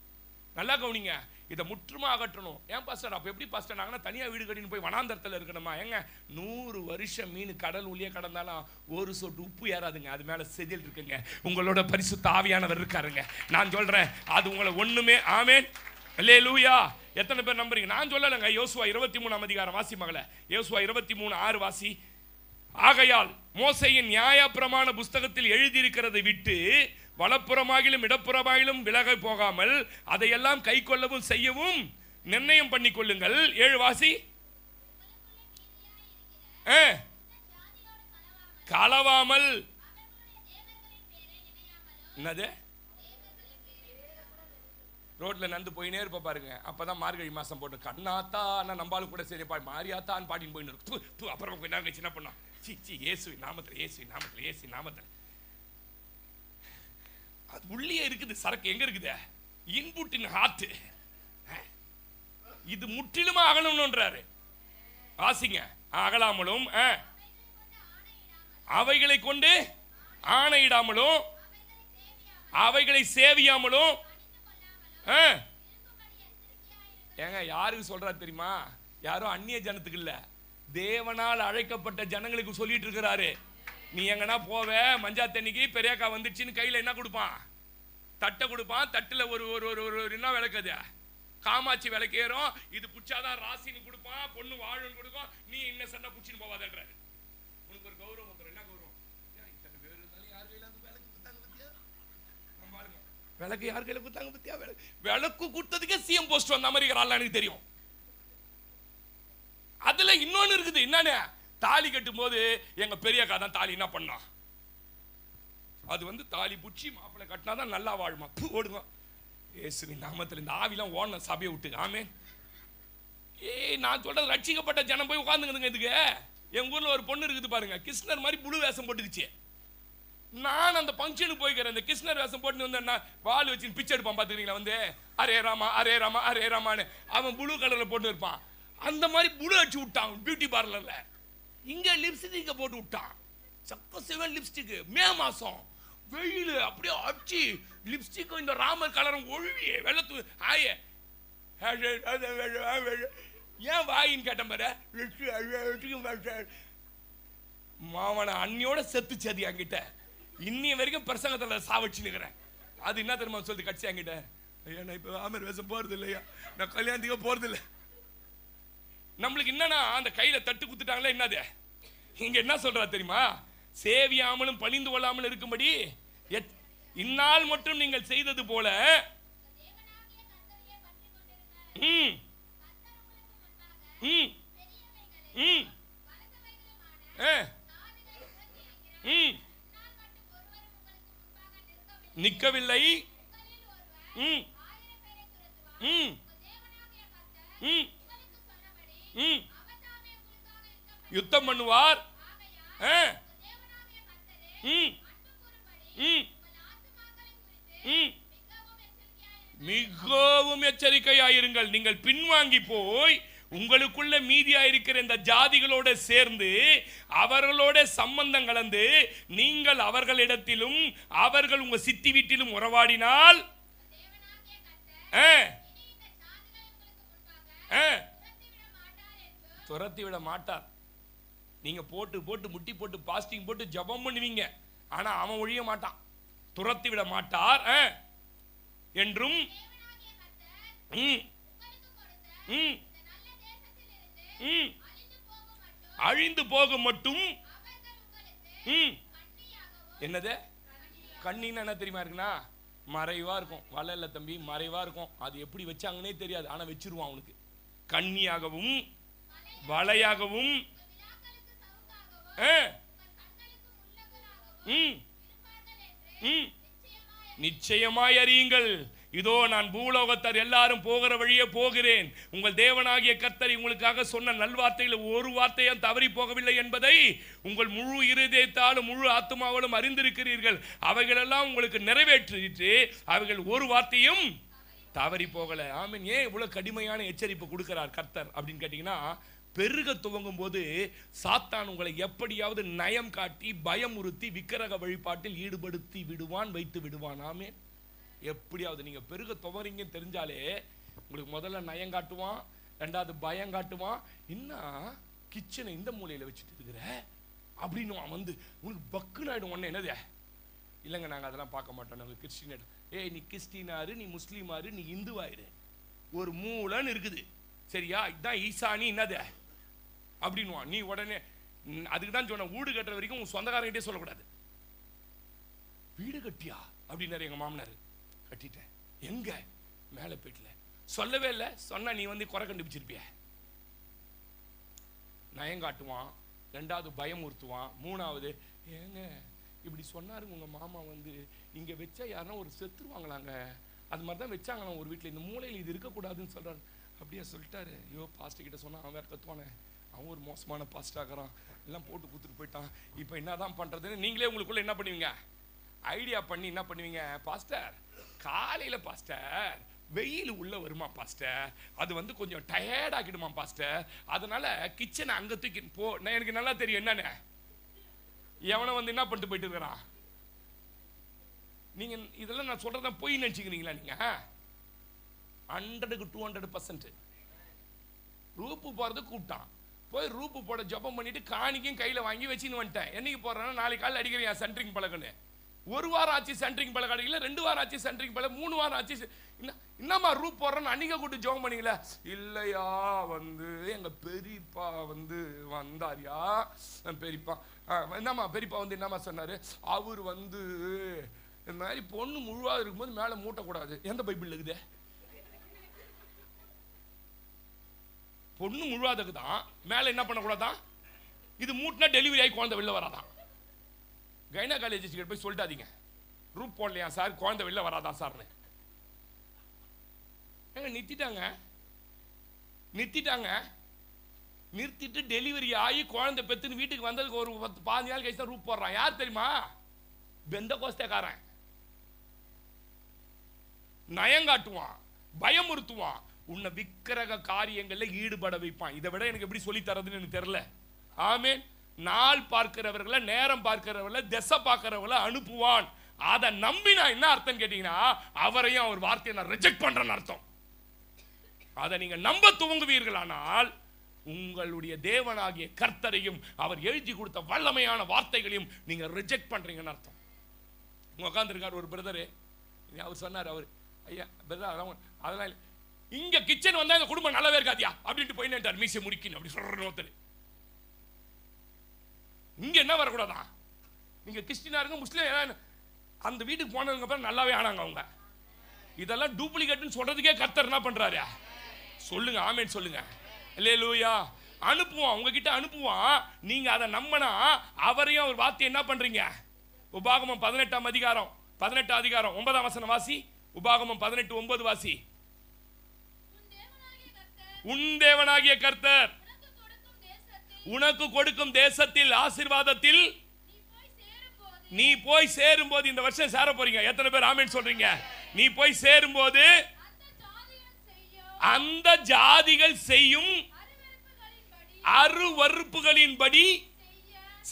நல்லா கவனிங்க, இதை முற்றுமா அகற்றணும். ஏன் பாஸ்டர் அப்ப எப்படி பாஸ்டர் நாங்கன்னா தனியா வீடு கட்டின்னு போய் வனாந்தரத்தில் இருக்கணுமா? ஏங்க 100 வருஷம் மீன் கடல் உள்ளே கடந்தாலும் ஒரு சொட்டு உப்பு ஏறாதுங்க, அது மேல செதில் இருக்குங்க. உங்களோட பரிசுத்த ஆவியானவர் இருக்காருங்க. நான் சொல்றேன், அது உங்களை ஒண்ணுமே. ஆமென் அல்லேலூயா. எத்தனை பேர் நம்புறீங்க? நான் சொல்லலைங்க. யோசுவா 23 அதிகாரம் வாசி மகள. யோசுவா 23:6 வாசி. ஆகையால் மோசேயின் நியாயப்பிரமாண புஸ்தகத்தில் எழுதியிருக்கிறதை விட்டு வலப்புறமாகிலும் இடப்புறமாகிலும் விலக போகாமல் அதையெல்லாம் கை கொள்ளவும் செய்யவும் நிர்ணயம் பண்ணி கொள்ளுங்கள். 7 வாசி. களவாமல். என்னது? ரோட்ல நடந்து போயினே இருப்ப பாருங்க. அப்பதான் மார்கழி மாசம் போட்டு கண்ணாத்தா நம்பாலும் கூட சரி மாரியாத்தான் பாடின்னு போயின்னு இருக்கு. அப்புறம் கொஞ்ச நேரம் சின்ன பண்ணா சி இயேசுவின் நாமத்தில், இயேசுவின் நாமத்தில், இயேசுவின் நாமத்தில். அது உள்ளே இருக்குது. சரக்கு எங்க இருக்குது? இன்புட் இன் ஹார்ட். இது முற்றிலுமா அகலணும்ன்றாரு. வாசிங்க. அகலாமலும் அவைகளை கொண்டு ஆணையிடாமலும் அவைகளை சேவியாமலும். ஏங்க யாருக்கு சொல்றாரு தெரியுமா? யாரும் அந்நிய ஜனத்துக்கு இல்ல, தேவனால் அழைக்கப்பட்ட ஜனங்களுக்கு சொல்லிட்டு இருக்கிறாரு. நீ எங்கன்னா போவ, மஞ்சா தண்ணிக்கு பெரியாக்கா வந்துச்சுன்னு கையில என்ன கொடுப்பான்? தட்டை கொடுப்பான். தட்டுல ஒரு என்ன விளக்குது? காமாட்சி விளக்கேறும். இது புச்சாதான் ராசின்னு கொடுப்பான், பொண்ணு வாழுன்னு கொடுக்கும். நீ இன்ன சண்டை புச்சின்னு போவாதன்றாரு. உனக்கு ஒரு கௌரவம் வந்துடும். என்ன கௌரவம்? இத்தனை பேர் இருந்தாலும் யார் கையில அந்த விளக்கு குத்தாங்க பத்தியா? பாருங்க, விளக்கு யார் கையில குத்தாங்க பத்தியா? விளக்கு கொடுத்ததுக்கே சிஎம் போஸ்ட் வந்த மாதிரி எனக்கு தெரியும். அதுல இன்னொன்னு இருக்குது. என்னன்னு? தாலி கட்டும் போது எங்க பெரியக்கா தான் தாலி என்ன பண்ணா, அது தாலி புச்சி மாப்பிள்ளை கட்டினாதான் நல்லா வாழுமா. ஓடுங்க இயேசுவின் நாமத்தில். இந்த ஆவிலாம் ஓடன சபையை விட்டு. ஆமென். நான் சொல்றது ரட்சிக்கப்பட்ட ஜனம் போய் உட்கார்ந்துங்க. இதுக்கு எங்க ஊர்ல ஒரு பொண்ணு இருக்குது பாருங்க, கிருஷ்ணர் மாதிரி புழு வேஷம் போட்டுக்குச்சு. நான் அந்த ஃபங்க்ஷனுக்கு போய்க்கிறேன். இந்த கிருஷ்ணர் வேஷம் போட்டு வந்து வால் வச்சு பிச்சை எடுப்பான் பாத்துக்கிறீங்களா? அரே ராமா அரே ராமா அரே ராமான்னு அவன் புளு கலர்ல போட்டு இருப்பான். அந்த மாதிரி புழு அடிச்சு விட்டான் பியூட்டி பார்லர்ல. இங்க லிப்ஸ்டிக் போட்டு விட்டான். சக்க சிவன் லிப்ஸ்டிக். மே மாசம் வெயில் அப்படியே அடிச்சு லிப்ஸ்டிக் இந்த ராமர் கலரும் ஒழுவி வெள்ளத்து ஆய. ஏன் வாயின்னு கேட்டேன் பாரு. மாவன அண்ணியோட செத்து சதி அங்கிட்ட இன்னி வரைக்கும் பிரசங்கத்துல சாவச்சு நிக்கிறேன். அது என்ன தெரியுமா சொல்லிட்டு கட்சி அங்கிட்ட, ஐயா நான் இப்ப ராமர் வேஷம் போறது இல்லையா, நான் கல்யாணத்துக்கு போறது இல்லை. நம்மளுக்கு என்னன்னா அந்த கையில தட்டு குத்துட்டாங்களே, என்னது இங்க என்ன சொல்றா தெரியுமா? சேவியாமலும் பணிந்து கொள்ளாமல் இருக்கும்படி இந்நாள் மட்டும் நீங்கள் செய்தது போல நிற்கவில்லை. யுத்தம் பண்ணுவார். மிகவும் எச்சரிக்கையாயிருங்கள். நீங்கள் பின்வாங்கி போய் உங்களுக்குள்ள மீதியா இருக்கிற இந்த ஜாதிகளோட சேர்ந்து அவர்களோட சம்பந்தம் கலந்து நீங்கள் அவர்களிடத்திலும் அவர்கள் உங்க சித்தி வீட்டிலும் உறவாடினால் துரத்தி விட மாட்டார். நீங்க போட்டு போட்டு முட்டி போட்டு பாஸ்டிங் போட்டு ஜபம் பண்ணுவீங்க, ஆனா அவன் ஒழிய மாட்டான், துரத்தி விட மாட்டார் என்றும் அழிந்து போக மட்டும். என்னது கண்ணின்னு என்ன தெரியுமா இருக்குன்னா, மறைவா இருக்கும். வலையில தம்பி மறைவா இருக்கும், அது எப்படி வச்சாங்கன்னே தெரியாது, ஆனா வச்சிருவான் அவனுக்கு. கண்ணியாகவும் வலையாகவும் நிச்சயமாய் அறியுங்கள். இதோ நான் பூலோகத்தார் எல்லாரும் போகிற வழியே போகிறேன். உங்கள் தேவனாகிய கர்த்தர் உங்களுக்காக சொன்ன நல்வார்த்தையில் ஒரு வார்த்தையும் தவறி போகவில்லை என்பதை உங்கள் முழு இருதயத்தாலும் முழு ஆத்துமாவிலும் அறிந்திருக்கிறீர்கள். அவைகளெல்லாம் உங்களுக்கு நிறைவேற்றிட்டு அவைகள் ஒரு வார்த்தையும் தவறி போகல. ஆமீன். ஏன் இவ்வளவு கடுமையான எச்சரிப்பு கொடுக்கிறார் கர்த்தர் அப்படின்னு கேட்டீங்கன்னா, பெருக துவங்கும் போது சாத்தான் உங்களை எப்படியாவது நயம் காட்டி பயமுறுத்தி விக்கிரக வழிபாட்டில் ஈடுபடுத்தி விடுவான், வைத்து விடுவான். ஆமீன். எப்படியாவது நீங்க பெருக துவறீங்கன்னு தெரிஞ்சாலே உங்களுக்கு முதல்ல நயம் காட்டுவான், ரெண்டாவது பயம் காட்டுவான். என்ன கிச்சனை இந்த மூலையில வச்சுட்டு இருக்கிற அப்படின்னு வந்து உங்களுக்கு பக்குன்னு ஆயிடும். ஒண்ணு என்னது இல்லைங்க, நாங்க அதெல்லாம் பார்க்க மாட்டோம், நாங்க கிறிஸ்டின். ஏய், நீ கிறிஸ்டினாரு, நீ முஸ்லீமாரு, நீ இந்துவாயிரு, ஒரு மூலன்னு இருக்குது, சரியா? இதுதான் ஈசானி என்னது அப்படின்வான். நீ உடனே அதுக்கு தான் சொன்ன, வீடு கட்டுற வரைக்கும் உன் சொந்தக்காரங்கிட்டே சொல்லக்கூடாது. வீடு கட்டியா அப்படின்னாரு எங்க மாமனார். கட்டிட்டேன். எங்க? மேல போயிட்டல. சொல்லவே இல்லை. சொன்னா நீ வந்து குறை கண்டுபிடிச்சிருப்பிய. நயம் காட்டுவான், ரெண்டாவது பயமுறுத்துவான், மூணாவது ஏங்க இப்படி சொன்னாருங்க உங்க மாமா வந்து இங்க வச்சா யாருன்னா ஒரு செத்துருவாங்களாங்க, அது மாதிரி தான் வச்சாங்க ஒரு வீட்டில், இந்த மூலையில் இது இருக்கக்கூடாதுன்னு சொல்றாரு. அப்படியே சொல்லிட்டாரு. ஐயோ, பாஸ்டர் கிட்ட சொன்னா அவன் வேற கத்துவானே, அவன் ஒரு மோசமான பாஸ்டாகிறான், எல்லாம் போட்டு கொடுத்துட்டு போயிட்டான், இப்போ என்னதான் பண்றதுன்னு நீங்களே உங்களுக்குள்ள என்ன பண்ணுவீங்க, ஐடியா பண்ணி என்ன பண்ணுவீங்க? பாஸ்டர் காலையில பாஸ்டர் வெயில் உள்ள வருமா பாஸ்டர், அது வந்து கொஞ்சம் டயர்ட் ஆகிடுமா பாஸ்டர், அதனால கிச்சனை அங்க தூக்கி போ. எனக்கு நல்லா தெரியும் என்னன்னு, எவனை வந்து என்ன பண்ணிட்டு போயிட்டு இருக்கிறான். நீங்க இதெல்லாம் நான் சொல்றத போய் நினைச்சுக்கிறீங்களா? நீங்க 100க்கு 200% ரூப்பு போறது கூப்பிட்டான், போய் ரூப்பு போட ஜபம் பண்ணிட்டு காணிக்கையும் கையில வாங்கி வச்சுன்னு வந்துட்டேன். என்னைக்கு போடுறேன்னா, நாளைக்கு காலையில் அடிக்கிறேன் சென்ட்ரிங் பழக்கன்னு. ஒரு வாரம் ஆச்சு சென்ட்ரிங் பழக்கம் அடிக்கல, 2 வாரம் ஆச்சு சென்ட்ரிங் பழக்கம், 3 வாரம் ஆச்சு. என்னம்மா ரூப் போடுறேன்னு அன்னைக்கு கூட்டு ஜபம் பண்ணீங்களா? இல்லையா, வந்து எங்க பெரியப்பா வந்து வந்தாரியா, பெரியப்பா என்னம்மா பெரியப்பா வந்து என்னம்மா சொன்னாரு, அவர் வந்து இந்த மாதிரி பொண்ணு முழுவாது இருக்கும்போது மேல மூட்டக்கூடாது. எந்த பைபிள் இருக்குது? பொண்ணு முழுவாதுக்கு தான் மேல என்ன பண்ணக்கூடாதான், இது மூட்டினா டெலிவரி ஆகி குழந்தை வெளில வராதான். கைனகாலஜிஸ்ட் போய் சொல்லிட்டாதீங்க, ரூப் போடலையா சார், குழந்தை வெளில வராதான் சார்னு. நிறுத்திட்டு டெலிவரி ஆகி குழந்தை பெத்துன்னு வீட்டுக்கு வந்ததுக்கு ஒரு 15 நாள் கழிச்சு தான் ரூப் போடுறான். யார் தெரியுமா? பெந்த கோஸ்தேக்காரன். நயங்காட்டுவான், பயமுறுத்துவான், உன்னை விக்கிரக காரியங்கள்ல ஈடுபட வைப்பான். இதை விட எனக்கு எப்படி சொல்லி தரதுன்னு எனக்கு தெரியல. ஆமென். நாள் பார்க்கிறவர்களை, நேரம் பார்க்கிறவர்களை, திசை பார்க்கிறவர்களை அனுப்புவான். அதை நம்பினா என்ன அர்த்தம் கேட்டீங்கன்னா, அவரையும் அவர் வார்த்தையை நான் ரிஜெக்ட் பண்றேன்னு அர்த்தம். அதை நீங்க நம்ப துவங்குவீர்களானால் உங்களுடைய தேவனாகிய கர்த்தரையும் அவர் எழுதி கொடுத்த வல்லமையான வார்த்தைகளையும் நீங்க ரிஜெக்ட் பண்றீங்கன்னு அர்த்தம். உட்கார்ந்துருக்கார் ஒரு பிரதரு, அவர் சொன்னார், அவர் ஐயா பிரதர் அதனால இங்க கிச்சன் வந்தா இந்த குடும்பம் நல்லாவே இருக்காதியா அப்படின்ட்டு போய் நின்றார். மீசை முடிக்கணும் அப்படி சொல்ற ஒருத்தர். இங்க என்ன வரக்கூடாதா? நீங்க கிறிஸ்டினா இருங்க, முஸ்லீம், அந்த வீட்டுக்கு போனதுக்கு அப்புறம் நல்லாவே ஆனாங்க அவங்க. இதெல்லாம் டூப்ளிகேட்னு சொல்றதுக்கே கர்த்தர் என்ன பண்றாரு? சொல்லுங்க, ஆமென் சொல்லுங்க. அல்லேலூயா. அனுப்புவான், உங்ககிட்ட அனுப்புவான். நீங்க அதை நம்பினா அவரையும் அவர் வார்த்தை என்ன பண்றீங்க? உபாகமம் 18 அதிகாரம் 9ஆம் வசனம் வாசி. உபாகமம் 18:9 வாசி. உன் தேவனாகிய கர்த்தர் உனக்கு கொடுக்கும் தேசத்தில் ஆசீர்வாதத்தில் நீ போய் சேரும் போது, இந்த வருஷம் சேர போறீங்க. எத்தனை பேர் ஆமென் சொல்றீங்க? நீ போய் சேரும் போது அந்த ஜாதிகள் செய்யும் அருவருப்புகளின்படி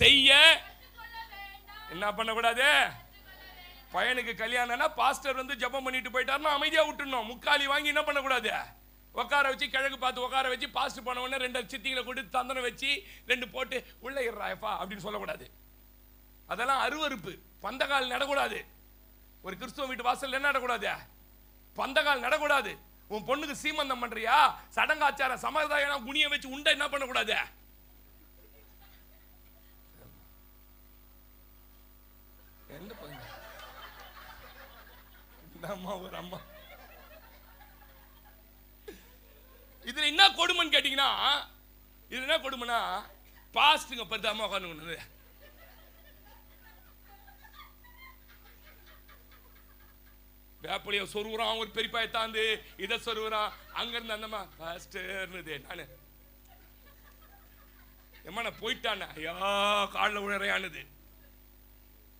செய்ய என்ன பண்ணக்கூடாது? பையனுக்கு கல்யாணம்னா பாஸ்டர் வந்து ஜெபம் பண்ணிட்டு போயிட்டாருன்னா அமைதியா விட்டுணும். முக்காலி வாங்கி என்ன பண்ணக்கூடாது? உட்கார வச்சு, கிழக்கு பார்த்து உட்கார வச்சு, பாஸ்டர் பண்ண உடனே 2 சித்திகளை கொடுத்து தந்தனம் வச்சு 2 போட்டு உள்ள இறாயப்பா அப்படின்னு சொல்லக்கூடாது. அதெல்லாம் அருவருப்பு. பந்தகால் நடக்கூடாது. ஒரு கிறிஸ்துவ வீட்டு வாசல் என்ன நடக்கூடாது? பந்தகால் நடக்கூடாது. உன் பொண்ணுக்கு சீமந்தம் பண்றியா, சடங்காச்சார சம்பிரதாயம் குனிய வச்சு உண்டை என்ன பண்ணக்கூடாது? எந்த பையன்? இந்த அம்மா ஒரு அம்மா. இதுல என்ன கொடுமைன்னு கேட்டீங்கன்னா, இது என்ன கொடுமைனா, பாஸ்டுங்க பத்து அம்மா உட்காந்து வேப்பலைய சொருவுறான், ஒரு பெரியப்பாயை தாந்து இதை சொருவுறான், அங்க இருந்து அந்தம்மா பாஸ்டர்னுதே. நானு எம்மா நான் போயிட்டானே, ஐயா காலில் உழறையானுது.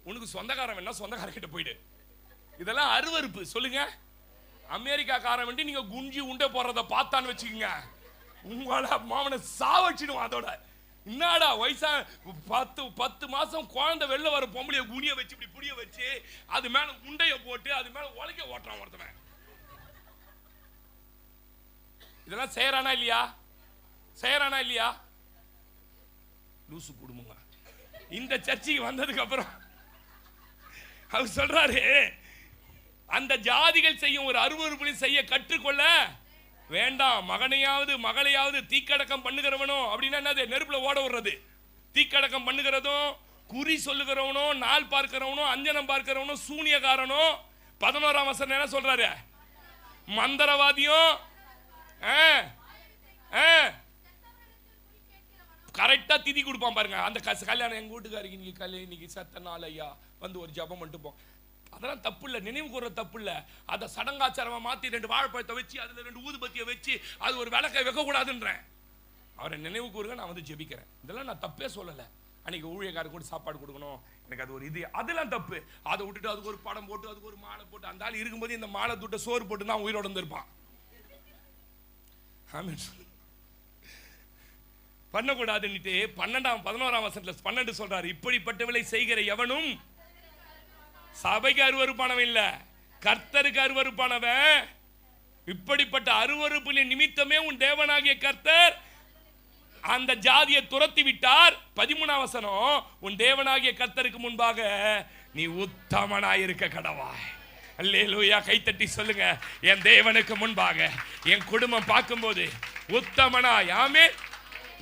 உனக்கு சொந்தக்காரன் வேணா சொந்தக்காரன் கிட்ட போயிடு. இதெல்லாம் அருவருப்பு. சொல்லுங்க. அமெரிக்கா காரன் வேண்டி நீங்க குஞ்சி உண்டை போடுறத பார்த்தான்னு வச்சுக்கோங்க, உங்கள மாமனை சாவச்சிடுவான். அதோட என்னடா வயசா 10 மாசம் குழந்தை வெளில வர பொம்பளைய குனிய வச்சு இப்படி புடிய வச்சு அது மேல உண்டைய போட்டு அது மேல உலக்க ஓட்டுறான் ஒருத்தவன். இதெல்லாம் செய்யறானா இல்லையா? செய்யறானா இல்லையா? லூசு குடும்பங்க. இந்த சர்ச்சைக்கு வந்ததுக்கு அப்புறம் அவர் சொல்றாரு, அந்த ஜாதிகள் செய்யும் ஒரு அருவருப்பை செய்ய கற்றுக்கொள்ள வேண்டாம். மகனையாவது மகளையாவது தீக்கடக்கம் பண்ணுகிறவனோ, அப்படின்னா என்னது? நெருப்புல ஓட விடுறது. தீக்கடக்கம் பண்ணுகிறதும், குறி சொல்லுகிறவனோ, நாள் பார்க்கிறவனோ, அஞ்சனம் பார்க்கிறவனோ, சூனியக்காரனோ, 11ஆம் வசனம் என்ன சொல்றாரு? மந்திரவாதியும், கரெக்டா திதி கொடுப்பான் பாருங்க. அந்த கல்யாணம் எங்க வீட்டுக்காரிக்கு இன்னைக்கு கல்யாணம், இன்னைக்கு சத்த நாள் ஐயா வந்து ஒரு ஜபம் பண்ணிட்டு போ. அதெல்லாம் தப்பு இல்லை, நினைவு கூற தப்பு இல்லை. அதை சடங்காச்சாரமா மாத்தி 2 வாழைப்பழத்தை வச்சு அதுல 2 ஊதுபத்தியை வச்சு அது ஒரு விளக்கை வைக்க கூடாதுன்றேன். அவரை நினைவு கூறுங்க, நான் வந்து ஜெபிக்கிறேன். இதெல்லாம் நான் தப்பே சொல்லலை. அன்னைக்கு ஊழியக்காரர் கூட சாப்பாடு கொடுக்கணும், எனக்கு அது ஒரு இது, அதெல்லாம் தப்பு. அதை விட்டுட்டு அதுக்கு ஒரு படம் போட்டு அதுக்கு ஒரு மாலை போட்டு அந்த ஆள் இருக்கும்போது இந்த மாலை துட்ட சோறு போட்டு தான் உயிரோடு இருந்திருப்பான். பண்ணக்கூடாதுன்னுட்டு 11ஆம் வசனத்துல 12 சொல்றாரு, இப்படிப்பட்டவளை செய்கிற எவனும் சபைக்கு அருவருப்பானவன் இல்ல, கர்த்தருக்கு அருவருப்பானவன். இப்படிப்பட்ட அருவருப்பின் நிமித்தமே உன் தேவனாகிய கர்த்தர் அந்த ஜாதியை துரத்தி விட்டார். 13ஆம் வசனம், உன் தேவனாகிய கர்த்தருக்கு முன்பாக நீ உத்தமனாயிருக்க கடவாய். அல்லேலூயா. கைத்தட்டி சொல்லுங்க, என் தேவனுக்கு முன்பாக என் குடும்பம் பார்க்கும்போது உத்தமனாய். ஆமென்.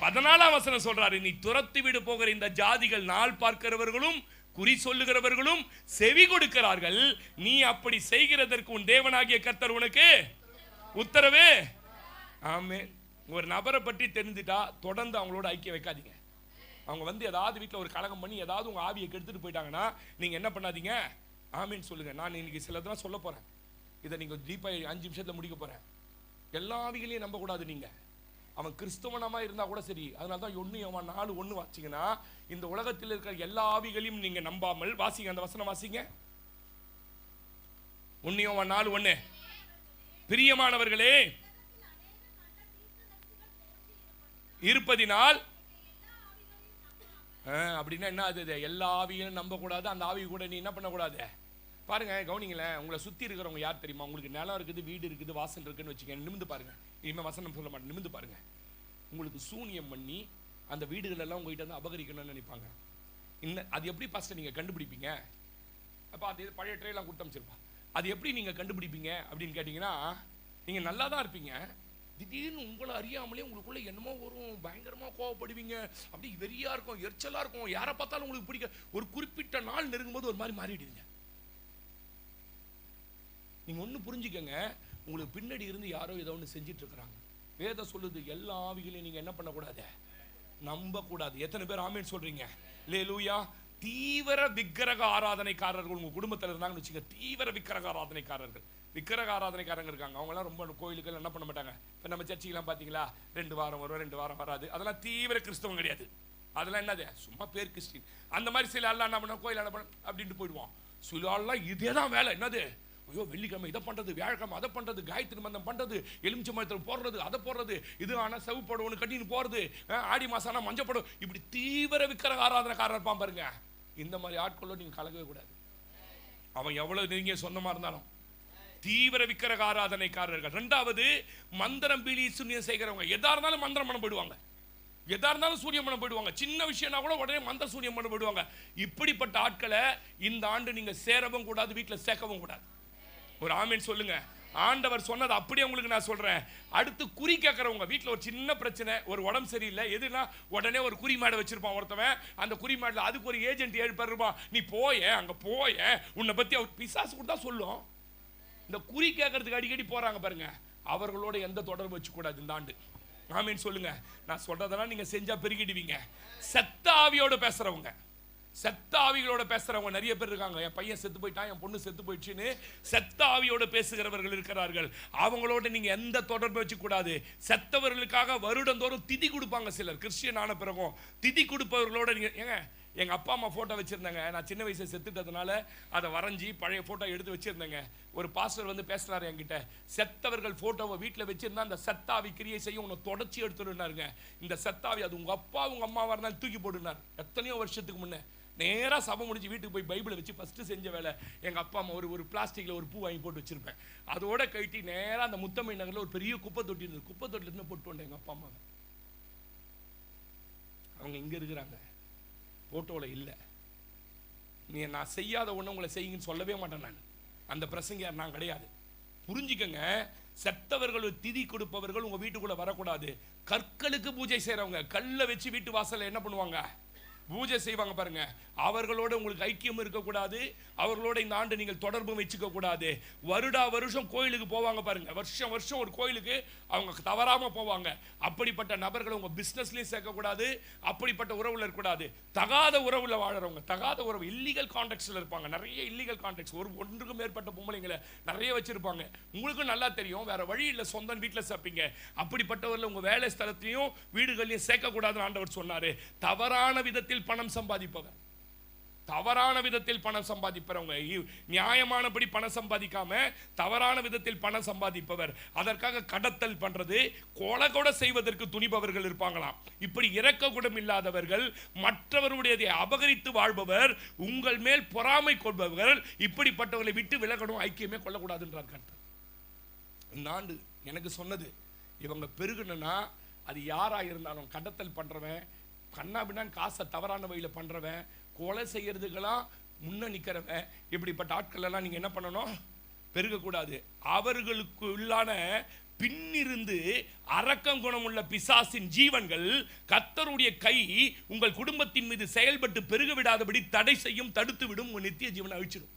14ஆம் வசனம் சொல்றாரு, நீ துரத்தி விடு போகிற இந்த ஜாதிகள் நாள் பார்க்கிறவர்களும் குறி சொல்லுகிறவர்களும் செவி கொடுக்கிறார்கள். நீ அப்படி செய்கிறதற்கு உன் தேவனாகிய கர்த்தர் உனக்கு உத்தரவு. ஆமென். ஒரு நபரை பற்றி தெரிஞ்சுட்டா தொடர்ந்து அவங்களோட ஐக்கியம் வைக்காதீங்க. அவங்க வந்து ஏதாவது வீட்டில் ஒரு கலகம் பண்ணி ஏதாவது உங்க ஆவியை கெடுத்துட்டு போயிட்டாங்கன்னா நீங்க என்ன பண்ணாதீங்க? ஆமென் சொல்லுங்க. நான் இன்னைக்கு சிலதெல்லாம் சொல்ல போறேன். இதை நீங்க டீப்பா 5 நிமிஷத்துல முடிக்க போறேன். எல்லா ஆவிகளையும் நம்ப கூடாது. நீங்க அவன் கிறிஸ்தவனமா இருந்தா கூட சரி. அதனாலதான் 1 யோவான் 4:1 வாசிங்கன்னா, இந்த உலகத்தில் இருக்கிற எல்லா ஆவிகளையும் நீங்க நம்பாமல் வாசிங்க. அந்த வசனம் வாசிங்க. 1 யோவான் 4:1, பிரியமானவர்களே இருப்பதினால். அப்படின்னா என்ன? அது எல்லா ஆவியும் நம்ப கூடாது. அந்த ஆவி கூட நீ என்ன பண்ணக்கூடாது? பாருங்க, கவனிங்களேன். உங்களை சுத்தி இருக்கிறவங்க யார் தெரியுமா? உங்களுக்கு நிலம் இருக்குது, வீடு இருக்குது, வாசல் இருக்குன்னு வச்சுக்க. நிமிந்து பாருங்க. இனிமே வசனம் சொல்ல மாட்டேன், நிமிந்து பாருங்க. உங்களுக்கு சூனியம் பண்ணி அந்த வீடுகள் எல்லாம் உங்ககிட்ட வந்து அபகரிக்கணும்னு நினைப்பாங்க. அது எப்படி பாஸ்டர் நீங்க கண்டுபிடிப்பீங்க? அப்ப அது பழைய ட்ரெயிலாம் கொடுத்து அமைச்சிருப்பா. அது எப்படி நீங்க கண்டுபிடிப்பீங்க அப்படின்னு கேட்டீங்கன்னா, நீங்க நல்லா தான் இருப்பீங்க. திடீர்னு உங்களை அறியாமலே உங்களுக்குள்ள என்னமோ வரும், பயங்கரமா கோவப்படுவீங்க, அப்படி வெறியா இருக்கும், எரிச்சலா இருக்கும், யாரை பார்த்தாலும் உங்களுக்கு பிடிக்க. ஒரு குறிப்பிட்ட நாள் நெருங்கும் போது ஒரு மாதிரி மாறிடுவீங்க. நீங்க ஒண்ணு புரிஞ்சுக்கங்க, உங்களுக்கு பின்னாடி இருந்து யாரோ ஏதோ ஒன்று செஞ்சிட்டு இருக்கிறாங்க. வேதம் சொல்லுது எல்லா ஆவிகளையும் நீங்க என்ன பண்ணக்கூடாது, நம்ப கூடாது. எத்தனை பேர் ஆமேன் சொல்றீங்க? அல்லேலூயா. தீவிர விக்கிரக ஆராதனைக்காரர்கள் உங்க குடும்பத்தில் இருந்தாங்கன்னு வச்சுக்க, தீவிர விக்கிரக ஆராதனைக்காரர்கள், விக்கிரக ஆராதனைக்காரங்க இருக்காங்க. அவங்களாம் ரொம்ப கோயிலுக்கு என்ன பண்ண மாட்டாங்க. இப்போ நம்ம சர்ச்சைக்கெல்லாம் பார்த்தீங்களா, 2 வாரம் வரும் 2 வாரம் வராது. அதெல்லாம் தீவிர கிறிஸ்தவம் கிடையாது. அதெல்லாம் என்னது, சும்மா பேர் கிறிஸ்டின். அந்த மாதிரி சில ஆள்லாம் என்ன பண்ண, கோயில் என்ன பண்ண அப்படின்ட்டு போயிடுவோம். சில ஆள்லாம் இதே தான் வேலை. என்னது, ஐயோ வெள்ளிக்கிழமை இதை பண்றது, வியாழக்கிழமை அதை பண்றது, காயத்ரி மந்திரம் பண்றது, எலுமிச்சை மரத்தில் போடுறது, அதை போடுறது, இது ஆனால் செவப்படம் ஒன்று கட்டின்னு போறது, ஆடி மாசம் ஆனால் மஞ்சப்படம், இப்படி தீவிர விக்கிரக ஆராதனைக்காரர் இருப்பான் பாருங்க. இந்த மாதிரி ஆட்களோடு நீங்க கலக்கவே கூடாது. அவன் எவ்வளவு நெருங்கிய சொந்தமா இருந்தாலும். தீவிர விக்கிரக ஆராதனைக்காரர்கள். 2வது மந்திரம் பீலி சூனியம் செய்கிறவங்க. எதா இருந்தாலும் மந்திரம் பண்ண போயிடுவாங்க, எதா இருந்தாலும் சூனியம் பண்ண போயிடுவாங்க. சின்ன விஷயம்னா கூட உடனே மந்திர சூனியம் பண்ண போயிடுவாங்க. இப்படிப்பட்ட ஆட்களை இந்த ஆண்டு நீங்க சேரவும் கூடாது, வீட்டில் சேர்க்கவும் கூடாது. ஒரு ஆமீன் சொல்லுங்க. ஆண்டவர் சொன்னது அப்படியே உங்களுக்கு நான் சொல்றேன். அடுத்து குறி கேட்கறவங்க, வீட்டில் ஒரு சின்ன பிரச்சனை, ஒரு உடம்பு சரியில்லை, எதுனா உடனே ஒரு குறி மாடை வச்சிருப்பான் ஒருத்தவன். அந்த குறி மாடில் அதுக்கு ஒரு ஏஜென்ட் 7 பேர் இருப்பான். நீ போய அங்க போய, உன்னை பத்தி அவர் பிசாசு கூட தான் சொல்லும். இந்த குறி கேட்கறதுக்கு அடிக்கடி போறாங்க பாருங்க, அவர்களோட எந்த தொடர்பு வச்சு கூடாது இந்த ஆண்டு. ஆமீன் சொல்லுங்க. நான் சொல்றதெல்லாம் நீங்க செஞ்சா பெருகிடுவீங்க. செத்த ஆவியோட பேசுறவங்க, செத்த ஆவிகளோட பேசுறவங்க நிறைய பேர் இருக்காங்க. என் பையன் செத்து போயிட்டான், என் பொண்ணு செத்து போயிடுச்சுன்னு செத்த ஆவியோட பேசுகிறவர்கள் இருக்கிறார்கள். அவங்களோட நீங்க எந்த தொடர்பு வச்சு கூடாது. செத்தவர்களுக்காக வருடந்தோறும் திதி கொடுப்பாங்க சிலர். கிறிஸ்டியன் ஆன பிறகும் திதி கொடுப்பவர்களோட நீங்க, ஏங்க எங்க அப்பா அம்மா போட்டோ வச்சிருந்தாங்க. நான் சின்ன வயசுல செத்துட்டதுனால அதை வரைஞ்சி பழைய போட்டோ எடுத்து வச்சிருந்தேங்க. ஒரு பாஸ்டர் வந்து பேசுறாரு என்கிட்ட, செத்தவர்கள் போட்டோவை வீட்டில் வச்சிருந்தா அந்த செத்தாவி கிரியை செய்ய உன்னை தொடச்சி எடுத்துருந்தாருங்க. இந்த செத்தாவி அது உங்க அப்பா உங்க அம்மாவா இருந்தாலும் தூக்கி போட்டுனார். எத்தனையோ வருஷத்துக்கு முன்னே நேராக சபை முடிச்சு வீட்டுக்கு போய் பைபிளை வச்சு ஃபஸ்ட்டு செஞ்ச வேலை, எங்கள் அப்பா அம்மா ஒரு பிளாஸ்டிக்கில் ஒரு பூ வாங்கி போட்டு வச்சுருப்பேன். அதோட கட்டி நேராக அந்த முத்தமிழ் நகரில் ஒரு பெரிய குப்பை தொட்டி இருந்தது, குப்பை தொட்டிலேருந்து போட்டு வந்தேன் எங்கள் அப்பா அம்மாவை. அவங்க இங்கே இருக்கிறாங்க, ஃபோட்டோவில் இல்லை. நீ நான் செய்யாத ஒன்று உங்களை செய்யுங்கன்னு சொல்லவே மாட்டேன். நான் அந்த பிரசங்கியார் நான் கிடையாது. புரிஞ்சுக்கங்க, செத்தவர்கள் திதி கொடுப்பவர்கள் உங்கள் வீட்டுக்குள்ளே வரக்கூடாது. கற்களுக்கு பூஜை செய்கிறவங்க, கல்லை வச்சு வீட்டு வாசலில் என்ன பண்ணுவாங்க, பூஜை செய்வாங்க பாருங்க. அவர்களோட உங்களுக்கு ஐக்கியம் இருக்கக்கூடாது. அவர்களோட இந்த ஆண்டு நீங்கள் தொடர்பு வச்சுக்க கூடாது. வருடா வருஷம் கோயிலுக்கு போவாங்க பாருங்க, வருஷம் வருஷம் ஒரு கோயிலுக்கு அவங்க தவறாம போவாங்க. அப்படிப்பட்ட நபர்களை உங்க பிசினஸ்லயும் சேர்க்கக்கூடாது. அப்படிப்பட்ட உறவுல இருக்கக்கூடாது. தகாத உறவுல வாழறவங்க, தகாத உறவு, இல்லீகல் கான்டாக்ட்ஸ்ல இருப்பாங்க. நிறைய இல்லீகல் கான்டாக்ட்ஸ், ஒன்றுக்கும் மேற்பட்ட பொம்பளைங்களை நிறைய வச்சிருப்பாங்க. உங்களுக்கும் நல்லா தெரியும், வேற வழி இல்லை, சொந்தம் வீட்டில் சேர்ப்பீங்க. அப்படிப்பட்டவர்கள் உங்க வேலை ஸ்தலத்தையும் வீடுகளையும் சேர்க்கக்கூடாதுன்னு ஆண்டவர் சொன்னாரு. தவறான விதத்தில் பணம் சம்பாதிப்பவர், தவறான விதத்தில் பணம் சம்பாதிப்பவங்க, நியாயமானபடி பணம் சம்பாதிக்காம தவறான விதத்தில் பணம் சம்பாதிப்பவர், அதற்காக கடத்தல் பண்றது, கொலை கூட செய்வதற்கு துணிபவர்கள் இருப்பாங்களாம். இப்படி இரக்க குணம் இல்லாதவர்கள், மற்றவருடையதை அபகரித்து வாழ்பவர், உங்கள் மேல் பொறாமை கொள்பவர்கள், இப்படிப்பட்டவர்களை விட்டு விலகணும், ஐக்கியமே கொள்ளக்கூடாதுன்றார் கர்த்தர். இந்த ஆண்டு எனக்கு சொன்னது, இவங்க பெருகணும்னா அது யாரா இருந்தாலும், கடத்தல் பண்றவன், கண்ணாபின்னான் காசை தவறான வழியில் பண்றவன், கொலை செய்யறதுக்கெல்லாம் முன்ன நிற்கிறவன், இப்படிப்பட்ட ஆட்கள் எல்லாம் நீங்க என்ன பண்ணணும், பெருகக்கூடாது. அவர்களுக்கு உள்ளான பின்னிருந்து அரக்கம் குணமுள்ள பிசாசின் ஜீவன்கள் கர்த்தருடைய கை உங்கள் குடும்பத்தின் மீது செயல்பட்டு பெருக விடாதபடி தடை செய்யும், தடுத்து விடும், உங்க நித்திய ஜீவனை அழிச்சிடும்.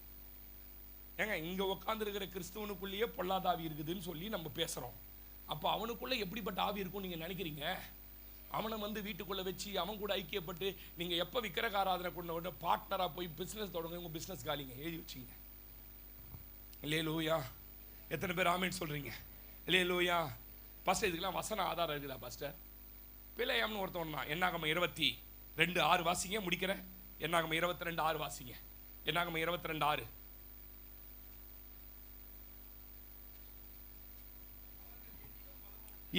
ஏங்க இங்க உட்கார்ந்து இருக்கிற கிறிஸ்துவனுக்குள்ளேயே பொல்லாத ஆவி இருக்குதுன்னு சொல்லி நம்ம பேசுறோம். அப்போ அவனுக்குள்ள எப்படிப்பட்ட ஆவி இருக்கும் நீங்க நினைக்கிறீங்க? அவனை வந்து வீட்டுக்குள்ள வச்சு அவன் கூட ஐக்கியப்பட்டு நீங்க எப்ப விக்கிரக ஆராதனை கொண்ட பார்ட்னரா போய் பிசினஸ் தொடங்க, உங்க பிசினஸ் காலிங்க, எழுதி வச்சுங்க. அல்லேலூயா. எத்தனை பேர் ஆமீன் சொல்றீங்க? அல்லேலூயா. பாஸ்டர் இதுக்கெல்லாம் வசன ஆதாரம் இருக்குதா பாஸ்டர்? பிழையாம்னு ஒருத்தவன் தான். என்னாகம 22:6 வாசிங்க, முடிக்கிறேன். என்னாகம 22:6 வாசிங்க. என்னாகம 22:6.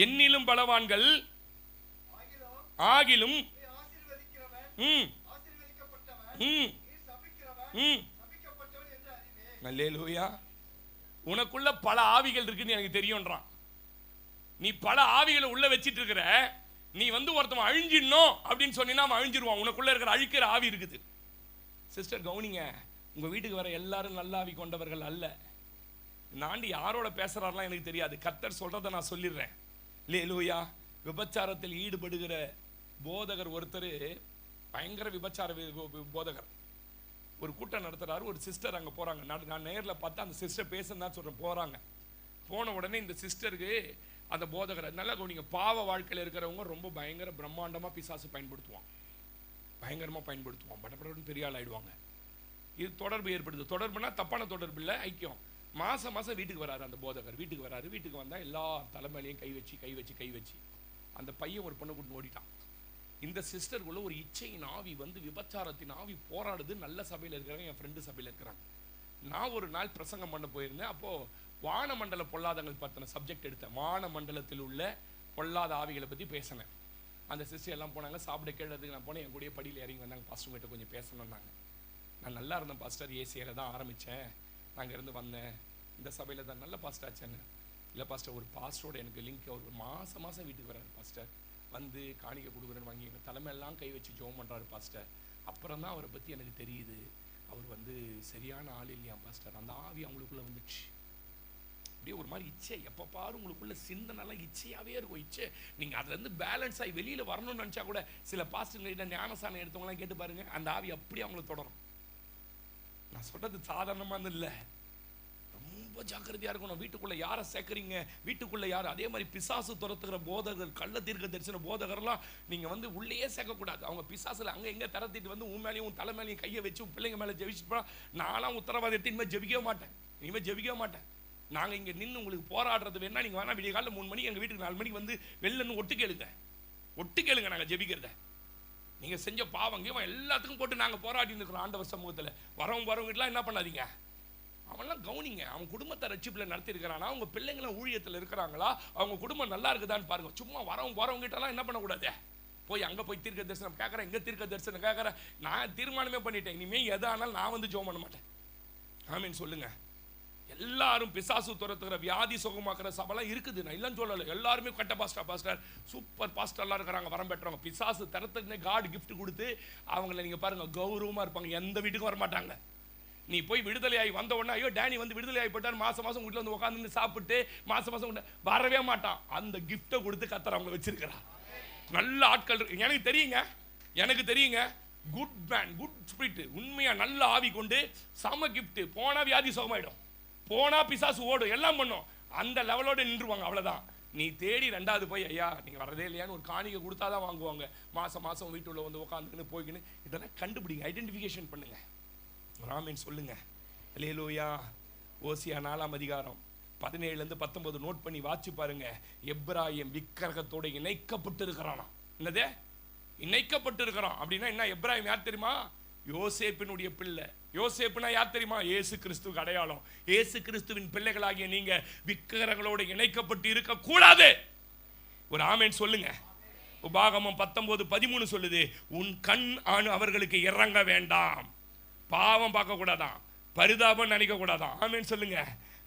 என்னிலும் பலவான்கள் ஆகிலும் அல்லேலூயா. உனக்குள்ள பல ஆவிகள் இருக்குன்னு எனக்கு தெரியும்ன்றான். நீ பல ஆவிகளை உள்ள வச்சிட்டு இருக்கிற, நீ வந்து ஒருத்தவன் அழிஞ்சிடணும் அப்படின்னு சொன்னீங்கன்னா அவன் அழிஞ்சிருவான். உனக்குள்ள இருக்கிற அழிக்கிற ஆவி இருக்குது. சிஸ்டர் கவுனிங்க, உங்க வீட்டுக்கு வர எல்லாரும் நல்ல ஆவி கொண்டவர்கள் அல்ல. இந்த ஆண்டு யாரோட பேசுறாருலாம் எனக்கு தெரியாது. கர்த்தர் சொல்றதை நான் சொல்லிடுறேன். அல்லேலூயா. விபச்சாரத்தில் ஈடுபடுகிற போதகர் ஒருத்தர், பயங்கர விபச்சார போதகர், ஒரு கூட்டம் நடத்துறாரு. ஒரு சிஸ்டர் அங்கே போறாங்க. நான் நேரில் பார்த்தா அந்த சிஸ்டர் பேசுன்னு சொல்றேன். போறாங்க. போன உடனே இந்த சிஸ்டருக்கு அந்த போதகரை நல்லா கவனிங்க. பாவ வாழ்க்கையில் இருக்கிறவங்க ரொம்ப பயங்கர பிரம்மாண்டமாக பிசாசு பயன்படுத்துவான், பயங்கரமாக பயன்படுத்துவான். படப்படன்னு பெரிய ஆள் ஆயிடுவாங்க. இது தொடர்பு ஏற்படுது. தொடர்புனா தப்பான தொடர்பு இல்லை, ஐக்கியம். மாசம் வீட்டுக்கு வராரு அந்த போதகர். வீட்டுக்கு வராரு. வீட்டுக்கு வந்தால் எல்லா தலைமையிலையும் கை வச்சு அந்த பையன் ஒரு பொண்ணை கூட்டு ஓடிட்டான். இந்த சிஸ்டருக்குள்ள ஒரு இச்சையின் ஆவி வந்து, விபச்சாரத்தின் ஆவி போராடுது. நல்ல சபையில் இருக்கிறாங்க, என் ஃப்ரெண்டு சபையில் இருக்கிறாங்க. நான் ஒரு நாள் பிரசங்கம் பண்ண போயிருந்தேன். அப்போது வானமண்டல பொல்லாதங்கள் பற்றின சப்ஜெக்ட் எடுத்தேன். வானமண்டலத்தில் உள்ள பொல்லாத ஆவிகளை பற்றி பேசினேன். அந்த சிஸ்டர் எல்லாம் போனாங்க. சாப்பிட கேட்டதுக்கு நான் போனேன். என் கூடிய படியில் இறங்கி வந்தாங்க. பாஸ்டர் கிட்ட கொஞ்சம் பேசணும்னாங்க. நான் நல்லா இருந்தேன் பாஸ்டர், ஏசியில் தான் ஆரம்பித்தேன், நாங்கள் இருந்து வந்தேன், இந்த சபையில் தான் நல்ல பாஸ்டர் ஆச்சேன்னு. இல்லை பாஸ்டர், ஒரு பாஸ்டரோட எனக்கு லிங்க், அவர் மாதம் வீட்டுக்கு வராரு பாஸ்டர், வந்து காணிக்கை கொடுக்குறேன்னு வாங்கி எங்கள் தலைமையெல்லாம் கை வச்சு ஜோம் பண்ணுறாரு பாஸ்டர். அப்புறம் தான் அவரை பற்றி எனக்கு தெரியுது, அவர் வந்து சரியான ஆள் இல்லையா பாஸ்டர். அந்த ஆவி அவங்களுக்குள்ளே வந்துடுச்சு. அப்படியே ஒரு மாதிரி இச்சை, எப்போ பாரு உங்களுக்குள்ள சிந்தனைலாம் இச்சையாகவே இருக்கும். இச்சை நீங்கள் அதுலேருந்து பேலன்ஸ் ஆகி வெளியில் வரணும்னு நினச்சா கூட, சில பாஸ்டர்கிட்ட ஞானசானம் எடுத்தவங்களாம் கேட்டு பாருங்க, அந்த ஆவி அப்படியே அவங்கள தொடரும். நான் சொல்றது சாதாரணமாக இல்லை, ரொம்ப ஜாக்கிரதையா இருக்கணும். வீட்டுக்குள்ள யாரை சேர்க்குறீங்க, வீட்டுக்குள்ள யார். அதே மாதிரி பிசாசு துரத்துகிற போதகர், கள்ள தீர்க்க தரிசன போதகர்லாம் நீங்க வந்து உள்ளேயே சேர்க்கக்கூடாது. அவங்க பிசாசுல அங்க எங்க தரத்திட்டு வந்து உன் மேலேயும் உன் தலை மேலேயும் கையை வச்சு உன் பிள்ளைங்க மேலே ஜெபிச்சுட்டு போனா, நான்லாம் உத்தரவாதத்தை இனிமேல் ஜெபிக்கவே மாட்டேன், இனிமேல் ஜெபிக்கவே மாட்டேன். நாங்க இங்க நின்று உங்களுக்கு போராடுறது வேணா, நீங்க வேணா விடிய காலையில் 3 மணிக்கு எங்க வீட்டுக்கு 4 மணிக்கு வந்து வெளிலன்னு ஒட்டு கேளுங்க நாங்க ஜெபிக்கிறத. நீங்க செஞ்ச பாவங்க எல்லாத்துக்கும் போட்டு நாங்க போராடி இருக்கிறோம் ஆண்டவர் சமூகத்தில். வரவங்கலாம் என்ன பண்ணாதீங்க, அவன்லாம் கவனிங்க. அவன் குடும்பத்தை ரட்சிப்பில் நடத்தி இருக்கிறானா, அவங்க பிள்ளைங்களாம் ஊழியத்தில் இருக்கிறாங்களா, அவங்க குடும்பம் நல்லா இருக்குதான்னு பாருங்க. சும்மா வரவங்கிட்டலாம் என்ன பண்ணக்கூடாது, போய் அங்கே போய் தீர்க்க தரிசனம் கேட்குறேன், இங்கே தீர்க்க தரிசனம் கேட்குறேன். நான் தீர்மானமே பண்ணிட்டேன், இனிமேல் எதானாலும் நான் வந்து ஜெபம் பண்ண மாட்டேன். ஆமீன் சொல்லுங்க. எல்லாரும் பிசாசு துரத்துகிற வியாதி சுகமாக்குற சபைலாம் இருக்குது, நான் இல்லைன்னு சொல்லலை. எல்லாருமே கட்ட பாஸ்டர் சூப்பர் பாஸ்டர்லாம் இருக்கிறாங்க, வரம் பெற்றவங்க. பிசாசு தரத்துக்குன்னே காட் கிஃப்ட் கொடுத்து அவங்கள நீங்கள் பாருங்க கௌரவமாக இருப்பாங்க, எந்த வீட்டுக்கும் வரமாட்டாங்க. நீ போய் விடுதலையாகி வந்த உடனே, ஐயோ டேனி வந்து விடுதலையாகி போட்டார், மாதம் வீட்டில் வந்து உட்காந்து சாப்பிட்டு மாதம் வரவே மாட்டான். அந்த கிஃப்டை கொடுத்து கத்தர் அவங்க வச்சிருக்கிறார். நல்ல ஆட்கள் எனக்கு தெரியுங்க. குட் மேன், குட் ஸ்பிரிட், உண்மையா நல்ல ஆவி கொண்டு சம கிஃப்ட். போனா வியாதி சுகமாயிடும், போனா பிசாசு ஓடும், எல்லாம் பண்ணும். அந்த லெவலோட நின்றுவாங்க, அவ்வளவுதான். நீ தேடி 2வது போய், ஐயா நீங்க வரதே இல்லையான்னு ஒரு காணிக்கை கொடுத்தாதான் வாங்குவாங்க. மாசம் வீட்டுள்ள வந்து உட்காந்துக்கின்னு போய்க்கின்னு இதெல்லாம் கண்டுபிடிங்க, ஐடென்டிஃபிகேஷன் பண்ணுங்க. ஆமென் சொல்லுங்க. அல்லேலூயா. ஓசியா 4ஆம் அதிகாரம் 17-19 நோட் பண்ணி வாட்சி பாருங்க. எப்பிராயீம் விக்கிரகத்தோட இணைக்கப்பட்டு இருக்கிறானா. என்னது இணைக்கப்பட்டு இருக்கிறான் அப்படின்னா என்ன? எப்பிராயீம் யார் தெரியுமா? யோசேப்பினுடைய பிள்ளை. யோசேப்புனா யார் தெரியுமா? இயேசு கிறிஸ்துவுக்கு அடையாளம். இயேசு கிறிஸ்துவின் பிள்ளைகளாகிய நீங்க விக்கிரகங்களோட இணைக்கப்பட்டு இருக்க கூடாது. ஒரு ஆமென் சொல்லுங்க. உபாகமம் 19:13 சொல்லுது, உன் கண் அவர்களுக்கு இறங்க வேண்டாம். பாவம் பார்க்க கூடாதான், பரிதாபம் நினைக்க கூடாதான். ஆமென் சொல்லுங்க.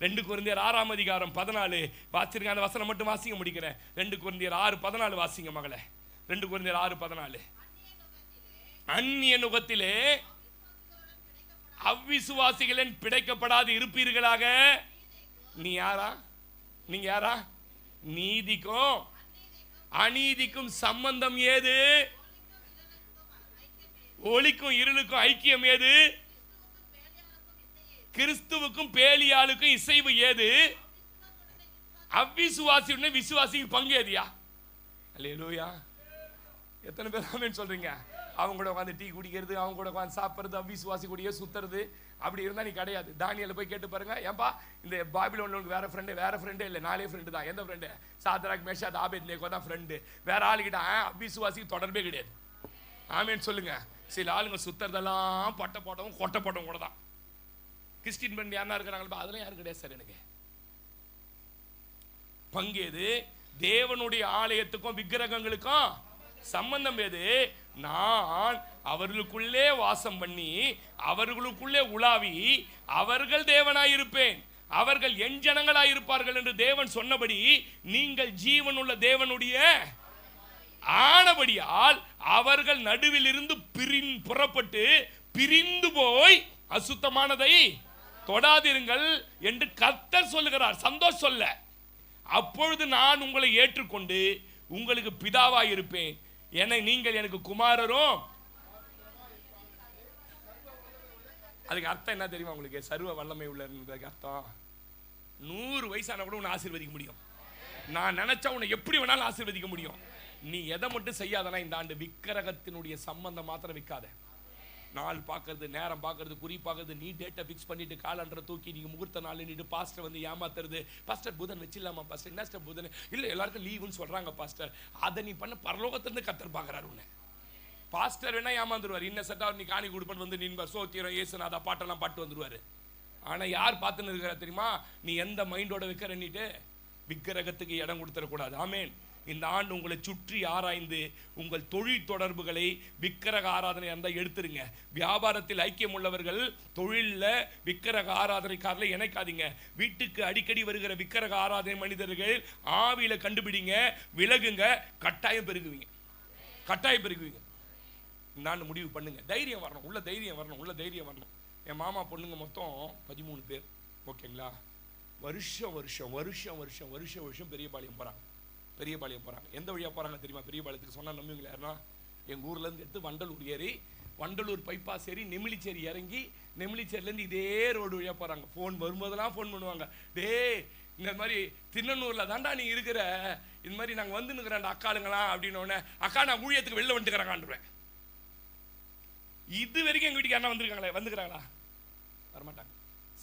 2 கொரிந்தியர் 6ஆம் அதிகாரம் 14 வாசிருங்க. அந்த வசனம் மட்டும் வாசிங்க, முடிக்கிறேன். 2 கொரிந்தியர் 6:14 வாசிங்க மகளே. 2 கொரிந்தியர் 6:14. அந்நிய நுகத்திலே அவ்விசுவாசிகளின் பிடைக்கப்படாது இருப்பீர்களாக. நீங்க யாரா? நீதிக்கும் அநீதிக்கும் சம்பந்தம் ஏது? ஒளிக்கும் இருளுக்கும் ஐக்கியம் ஏது? கிறிஸ்துவுக்கும் பேலியாளுக்கும் இசைவு ஏது? அவ்விசுவாசியுடன் விசுவாசிக்கு பங்கு ஏதியா? அல்லேலூயா. எத்தனை பேர் ஆமென் சொல்றீங்க? அவங்க கூட உட்காந்து டீ குடிக்கிறது, அவங்க கூட உட்காந்து சாப்பிட்றது, அவ்விசுவாசி கூடயே சுத்துறது, அப்படி இருந்தா நீ கிடையாது. தானியேலை போய் கேட்டு பாருங்க, ஏன்பா இந்த பாபிலோன்ல வேற ஃப்ரெண்டே இல்லை, 4 ஃப்ரெண்டு தான். எந்த ஃப்ரெண்டு? சாத்ராக் மேஷாக் ஆபேத்நேகோ தான் ஃப்ரெண்டு. வேற ஆளுகிட்ட அவ்விசுவாசிக்கு தொடர்பே கிடையாது. ஆமென் சொல்லுங்க. சில ஆளுங்க சுத்துறதெல்லாம் பட்ட போட்டவும் கொட்டை போட்டவும் கூட தான். கிறிஸ்டின் ஃப்ரெண்ட் யாரா இருக்கிறாங்களா? அதெல்லாம் யாரும் கிடையாது சார். எனக்கு பங்கேது தேவனுடைய ஆலயத்துக்கும் விக்கிரகங்களுக்கும் சம்பந்தம் ஏது? நான் அவர்களுக்குள்ளே வாசம் பண்ணி அவர்களுக்குள்ளே உலாவி அவர்கள் தேவனாயிருப்பேன், அவர்கள் என் ஜனங்களாயிருப்பார்கள் என்று தேவன் சொன்னபடி நீங்கள் ஜீவனுள்ள தேவனுடைய ஆனபடியால் அவர்கள் நடுவில் இருந்து புறப்பட்டு பிரிந்து போய் அசுத்தமானதை தொடாதிருங்கள் என்று கர்த்தர் சொல்லுகிறார். சந்தோஷம் சொல்ல, அப்பொழுது நான் உங்களை ஏற்றுக்கொண்டு உங்களுக்கு பிதாவாய் இருப்பேன், நீங்கள் எனக்கு குமாரரும். அதுக்கு அர்த்தம் என்ன தெரியுமா உங்களுக்கு? சர்வ வல்லமை உள்ளதுக்கு அர்த்தம் 100 வயசான கூட உன்னை ஆசீர்வதிக்க முடியும். நான் நினைச்சா உன்னை எப்படி வேணாலும் ஆசீர்வதிக்க முடியும். நீ எதை மட்டும் செய்யாதனா, இந்த ஆண்டு விக்கிரகத்தினுடைய சம்பந்தம் மாத்திரம் விற்காத. நாள் பார்க்கறது, நேரம் பார்க்கறது, குறி பார்க்கறது, நீ டேட்டை ஃபிக்ஸ் பண்ணிட்டு காலண்டரை தூக்கி நீங்க முகூர்த்த நாள் நின்று பாஸ்டர் வந்து ஏமாத்துறது. பாஸ்டர் புதன் வச்சிடலாமா பாஸ்டர்? என்ன ஸ்டர் புதன் இல்லை, எல்லாருக்கும் லீவுன்னு சொல்றாங்க பாஸ்டர். அதை நீ பண்ண பரலோகத்திலிருந்து கர்த்தர் பார்க்கறாரு உன்னை. பாஸ்டர் வேணா ஏமாந்துருவார், இன்னசென்ட்டா நீ காணி கொடுப்பன் வந்து நின்பார், சோத்திரம் ஏசுநாதா பாட்டெல்லாம் பாட்டு வந்துருவாரு. ஆனா யார் பார்த்துன்னு இருக்கிறா தெரியுமா? நீ எந்த மைண்டோட வைக்கிறன்னிட்டு விக்கிரகத்துக்கு இடம் கொடுத்துடக்கூடாது. ஆமேன். இந்த ஆண்டு உங்களை சுற்றி ஆராய்ந்து உங்கள் தொழில் தொடர்புகளை விக்கிரக ஆராதனை இருந்தால் எடுத்துருங்க. வியாபாரத்தில் ஐக்கியம் உள்ளவர்கள் தொழிலில் விக்கிரக ஆராதனைக்காரில் இணைக்காதீங்க. வீட்டுக்கு அடிக்கடி வருகிற விக்கிரக ஆராதனை மனிதர்கள் ஆவியில கண்டுபிடிங்க, விலகுங்க, கட்டாயம் பெருகுவீங்க, கட்டாயம் பெருகுவீங்க. இந்த ஆண்டு முடிவு பண்ணுங்க. தைரியம் வரணும், உள்ள தைரியம் வரணும், உள்ள தைரியம் வரணும். என் மாமா பொண்ணுங்க மொத்தம் 13 பேர். ஓகேங்களா? வருஷம் வருஷம் வருஷம் வருஷம் வருஷம் வருஷம் பெரியபாளையம் போகிறாங்க, பெரியபாளையம் போகிறாங்க. எந்த வழியாக போகிறாங்க தெரியுமா? பெரியபாளையத்துக்கு சொன்னால் நம்புவீங்களா? யாருன்னா எங்கள் ஊர்லேருந்து எடுத்து வண்டலூர் ஏறி, வண்டலூர் பைபாஸ் ஏறி நெமிலிச்சேரி இறங்கி, நெமிலிச்சேரிலேருந்து இதே ரோடு வழியாக போகிறாங்க. ஃபோன் வரும்போதெல்லாம் ஃபோன் பண்ணுவாங்க, டே இந்த மாதிரி திண்ணனூரில் தாண்டா நீ இருக்கிற, இந்த மாதிரி நாங்கள் வந்து நிற்கிறேன் அக்காளுங்களாம் அப்படின்னோடனே, அக்கா நான் ஊழியத்துக்கு வெளில வந்துட்டுக்கிறாங்கன்றேன். இது வரைக்கும் எங்கள் வீட்டுக்கு யாரா வந்துருக்காங்களே, வந்துக்கிறாங்களா? வரமாட்டாங்க,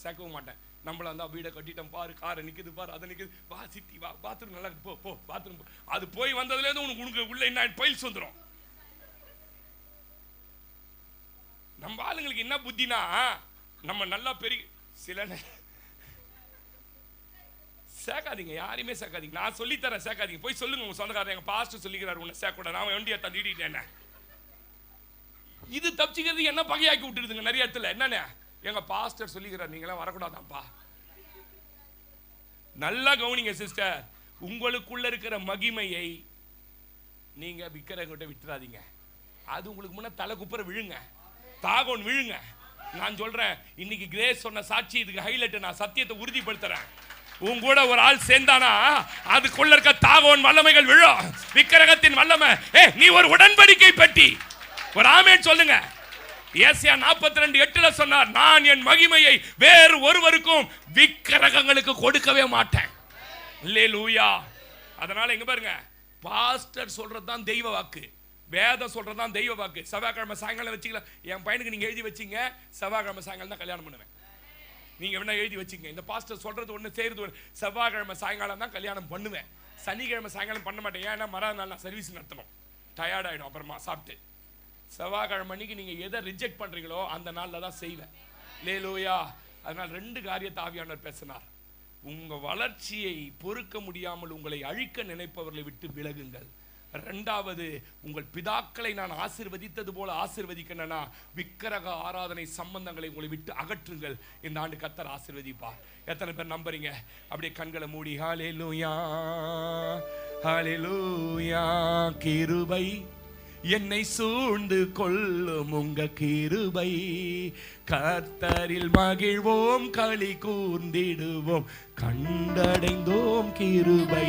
சேர்க்கவும் மாட்டேன். நம்மள அந்த வீடை கட்டிட்டோம் பாரு, காரை நிற்குது பாரு, அதை நிற்குது, வா சித்தி வா, பாத்ரூம் நல்லா போ போ பாத்ரூம். அது போய் வந்ததுலேருந்து உனக்கு உள்ள என்ன பைல்ஸ் வந்துடும். நம்ம ஆளுங்களுக்கு என்ன புத்தினா, நம்ம நல்லா பெரிய சில சேர்க்காதீங்க, யாரையுமே சேர்க்காதீங்க. நான் சொல்லித்தரேன், சேர்க்காதீங்க. போய் சொல்லுங்க உங்க சொந்தக்காரன், எங்க பாஸ்டர் சொல்லிக்கிறாரு உன்னை சேர்க்கூடாது, நான் வண்டியை தள்ளிட்டேன். இது தப்பிச்சுக்கிறது என்ன பகையாக்கி விட்டுடுதுங்க நிறைய இடத்துல. என்னன்னு எங்க பாஸ்டர் சொல்லிக்கிறார், நீங்களாம் வரக்கூடாதாப்பா. நல்லா கவனிங்க சிஸ்டர், உங்களுக்குள்ள இருக்கிற மகிமையை நீங்க விக்கிரகிட்ட விட்டுறாதீங்க. அது உங்களுக்கு முன்ன தலை குப்புற விழுங்க, தாகோன் விழுங்க. நான் சொல்றேன், இன்னைக்கு கிரேஸ் சொன்ன சாட்சி இதுக்கு ஹைலைட். நான் சத்தியத்தை உறுதிப்படுத்துறேன். உன் கூட ஒரு ஆள் சேர்ந்தானா அதுக்குள்ள இருக்க தாகோன் வல்லமைகள் விழும், விக்கிரகத்தின் வல்லமை. நீ ஒரு உடன்படிக்கை பெட்டி. ஒரு ஆமென் சொல்லுங்க. ஏசாயா 42:8 சொன்னார், நான் என் மகிமையை வேறு ஒருவருக்கும் விக்கிரகங்களுக்கு கொடுக்கவே மாட்டேன். அல்லேலூயா. அதனால எங்க பாருங்க, பாஸ்டர் சொல்றதுதான் தெய்வ வாக்கு, வேதம் சொல்றதுதான் தெய்வ வாக்கு. செவ்வாய்க்கிழமை சாயங்காலம் வச்சுக்கலாம். என் பையனுக்கு நீங்க எழுதி வச்சிங்க, செவ்வாய்க்கிழமை சாயங்காலம் தான் கல்யாணம் பண்ணுவேன். நீங்க வேணா எழுதி வச்சுங்க, இந்த பாஸ்டர் சொல்றது ஒண்ணு செய்யறது ஒண்ணு. செவ்வாய்க்கிழமை சாயங்காலம் தான் கல்யாணம் பண்ணுவேன், சனிக்கிழமை சாயங்காலம் பண்ண மாட்டேன். ஏன்னா மறுநாள் நான் சர்வீஸ் நடத்தணும், டயர்ட் ஆயிடும் அப்புறமா சாப்பிட்டு. செவ்வாய்க்கிழமை அன்னைக்கு நீங்க எதை ரிஜெக்ட் பண்றீங்களோ அந்த நாள்ல தான் செய்வேன். அல்லேலூயா. அதனால் 2 காரியத்தை ஆவியானவர் பேசினார். உங்க வளர்ச்சியை பொறுக்க முடியாமல் உங்களை அழிக்க நினைப்பவர்களை விட்டு விலகுங்கள். 2வது, உங்கள் பிதாக்களை நான் ஆசீர்வதித்தது போல ஆசீர்வதிக்கணும்னா விக்கிரக ஆராதனை சம்பந்தங்களை உங்களை விட்டு அகற்றுங்கள். இந்த ஆண்டு கர்த்தர் ஆசீர்வதிப்பார். எத்தனை பேர் நம்புறீங்க? அப்படியே கண்களை மூடி ஹல்லேலூயா ஹல்லேலூயா. கிருபை என்னை சூழ்ந்து கொள்ளும் உங்க கிருபை, கர்த்தரில் மகிழ்வோம் களி கூர்ந்திடுவோம், கண்டடைந்தோம் கிருபை.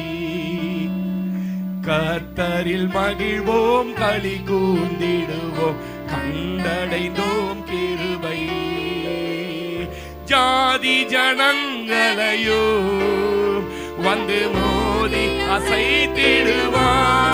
கர்த்தரில் மகிழ்வோம் களி கூர்ந்திடுவோம், கண்டடைந்தோம் கிருபை. ஜாதி ஜனங்களையோ வந்து மோதி அசைத்திடுவான்,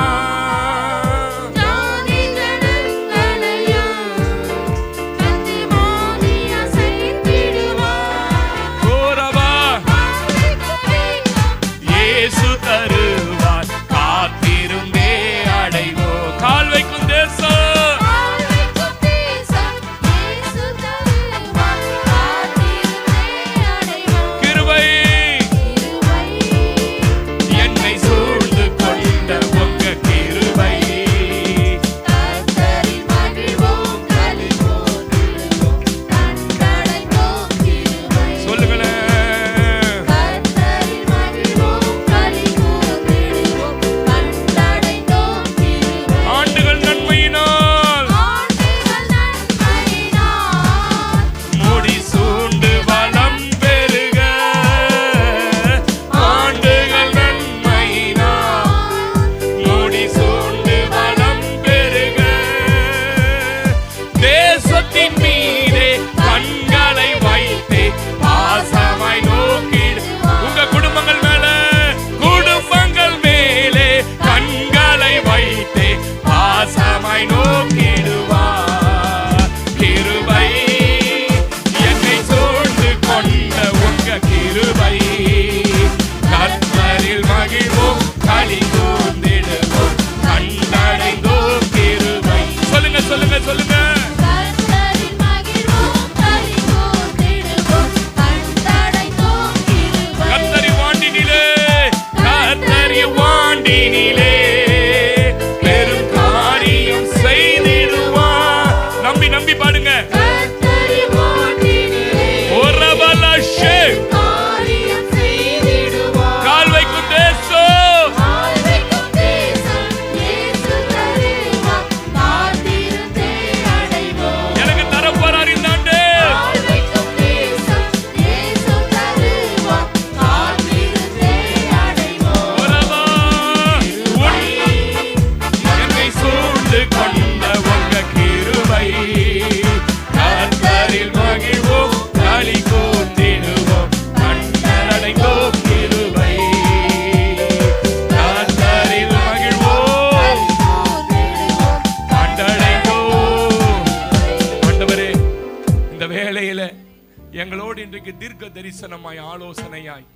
தரிசனமாய் ஆலோசனையாய்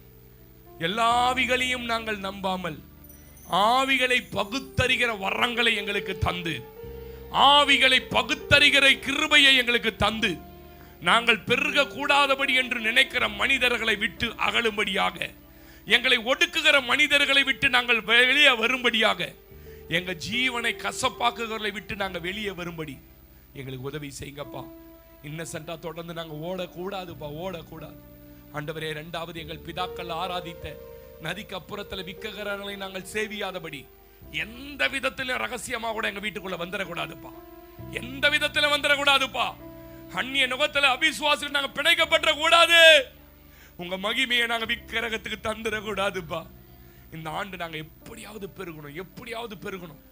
எல்லா ஆவிகளையும் நாங்கள் நம்பாமல் ஆவிகளை பகுத்தறிகிற வரங்களை எங்களுக்கு தந்து, ஆவிகளை பகுத்தறிகிற கிருபையை எங்களுக்கு தந்து, நாங்கள் பெருக கூடாதபடி என்று நினைக்கிற மனிதர்களை விட்டு அகலும்படியாக, எங்களை ஒடுக்குகிற மனிதர்களை விட்டு நாங்கள் வெளியே வரும்படியாக, எங்க ஜீவனை கசப்பாக்குகிறவர்களை விட்டு நாங்கள் வெளியே வரும்படி எங்களுக்கு உதவி செய்யுங்கப்பா. இன்னசென்ட்டா தொடர்ந்து நாங்கள் ஓடக்கூடாதுப்பா, ஓடக்கூடாது ஆண்டவரே. இரண்டாவது, எங்கள் பிதாக்கள் ஆராதித்த நதிக்கு அப்புறத்தில் விக்கிரகங்களை நாங்கள் சேவியாதபடி எந்த விதத்திலும் ரகசியமாக கூட எங்க வீட்டுக்குள்ள வந்துடக்கூடாதுப்பா, எந்த விதத்திலும் வந்துடக்கூடாதுப்பா. அந்நிய நுகத்துல அவிசுவாசம் நாங்க பிணைக்கப்பட்ட கூடாது. உங்க மகிமையை நாங்க விக்கிரகத்துக்கு தந்துடக்கூடாதுப்பா. இந்த ஆண்டு நாங்க எப்படியாவது பெருகணும், எப்படியாவது பெருகணும்.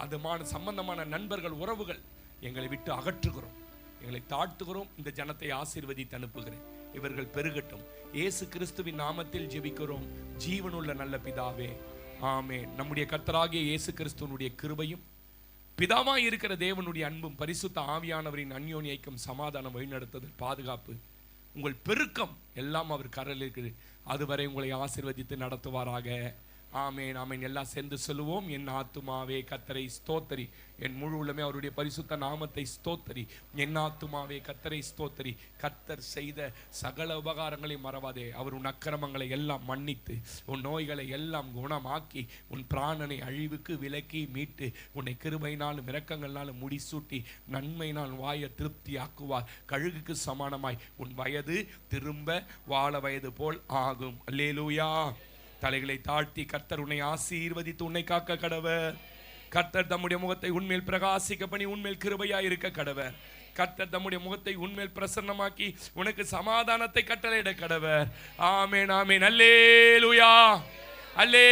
அதுமான சம்பந்தமான நண்பர்கள், உறவுகள் எங்களை விட்டு அகற்றுகிறோம், எங்களை தாழ்த்துகிறோம். இந்த ஜனத்தை ஆசீர்வதித்து அனுப்புகிறேன். இவர்கள் பெருகட்டும். இயேசு கிறிஸ்துவின் நாமத்தில் ஜெபிக்கிறோம் ஜீவனுள்ள நல்ல பிதாவே, ஆமென். நம்முடைய கர்த்தராகிய இயேசு கிறிஸ்துவனுடைய கிருபையும், பிதாவாய் இருக்கிற தேவனுடைய அன்பும், பரிசுத்த ஆவியானவரின் அந்யோன்ய ஐக்கியம், சமாதானம், வழிநடத்துதல், பாதுகாப்பு, உங்கள் பெருக்கம் எல்லாம் அவர் கரல் இருக்குது. அதுவரை உங்களை ஆசீர்வதித்து நடத்துவாராக. ஆமென், ஆமென். எல்லாம் சேர்ந்து சொல்லுவோம். என் ஆத்துமாவே கர்த்தரை ஸ்தோத்தரி, என் முழு உள்ளமே அவருடைய பரிசுத்த நாமத்தை ஸ்தோத்தரி. என் ஆத்துமாவே கர்த்தரை ஸ்தோத்தரி. கர்த்தர் செய்த சகல உபகாரங்களை மறவாதே. அவர் உன் அக்கிரமங்களை எல்லாம் மன்னித்து, உன் நோய்களை எல்லாம் குணமாக்கி, உன் பிராணனை அழிவுக்கு விலக்கி மீட்டு, உன்னை கிருபையினாலும் இரக்கங்களாலும் முடிசூட்டி, நன்மையினால் வாயை திருப்தி ஆக்குவார். கழுகுக்கு சமானமாய் உன் வயது திரும்ப வாழ வயது போல் ஆகும். அல்லேலூயா. தலைகளை தாழ்த்தி கர்த்தர் உன்னை ஆசீர்வதித்து உன்னை காக்க கடவர். கர்த்தர் தம்முடைய முகத்தை உன்மேல் பிரகாசிக்க பண்ணி உன்மேல் கிருபையாய் இருக்க கடவர். கர்த்தர் தம்முடைய முகத்தை உன்மேல் பிரசன்னமாக்கி உனக்கு சமாதானத்தை கட்டளையிட கடவர். ஆமென், ஆமென். அல்லேலூயா, அல்லே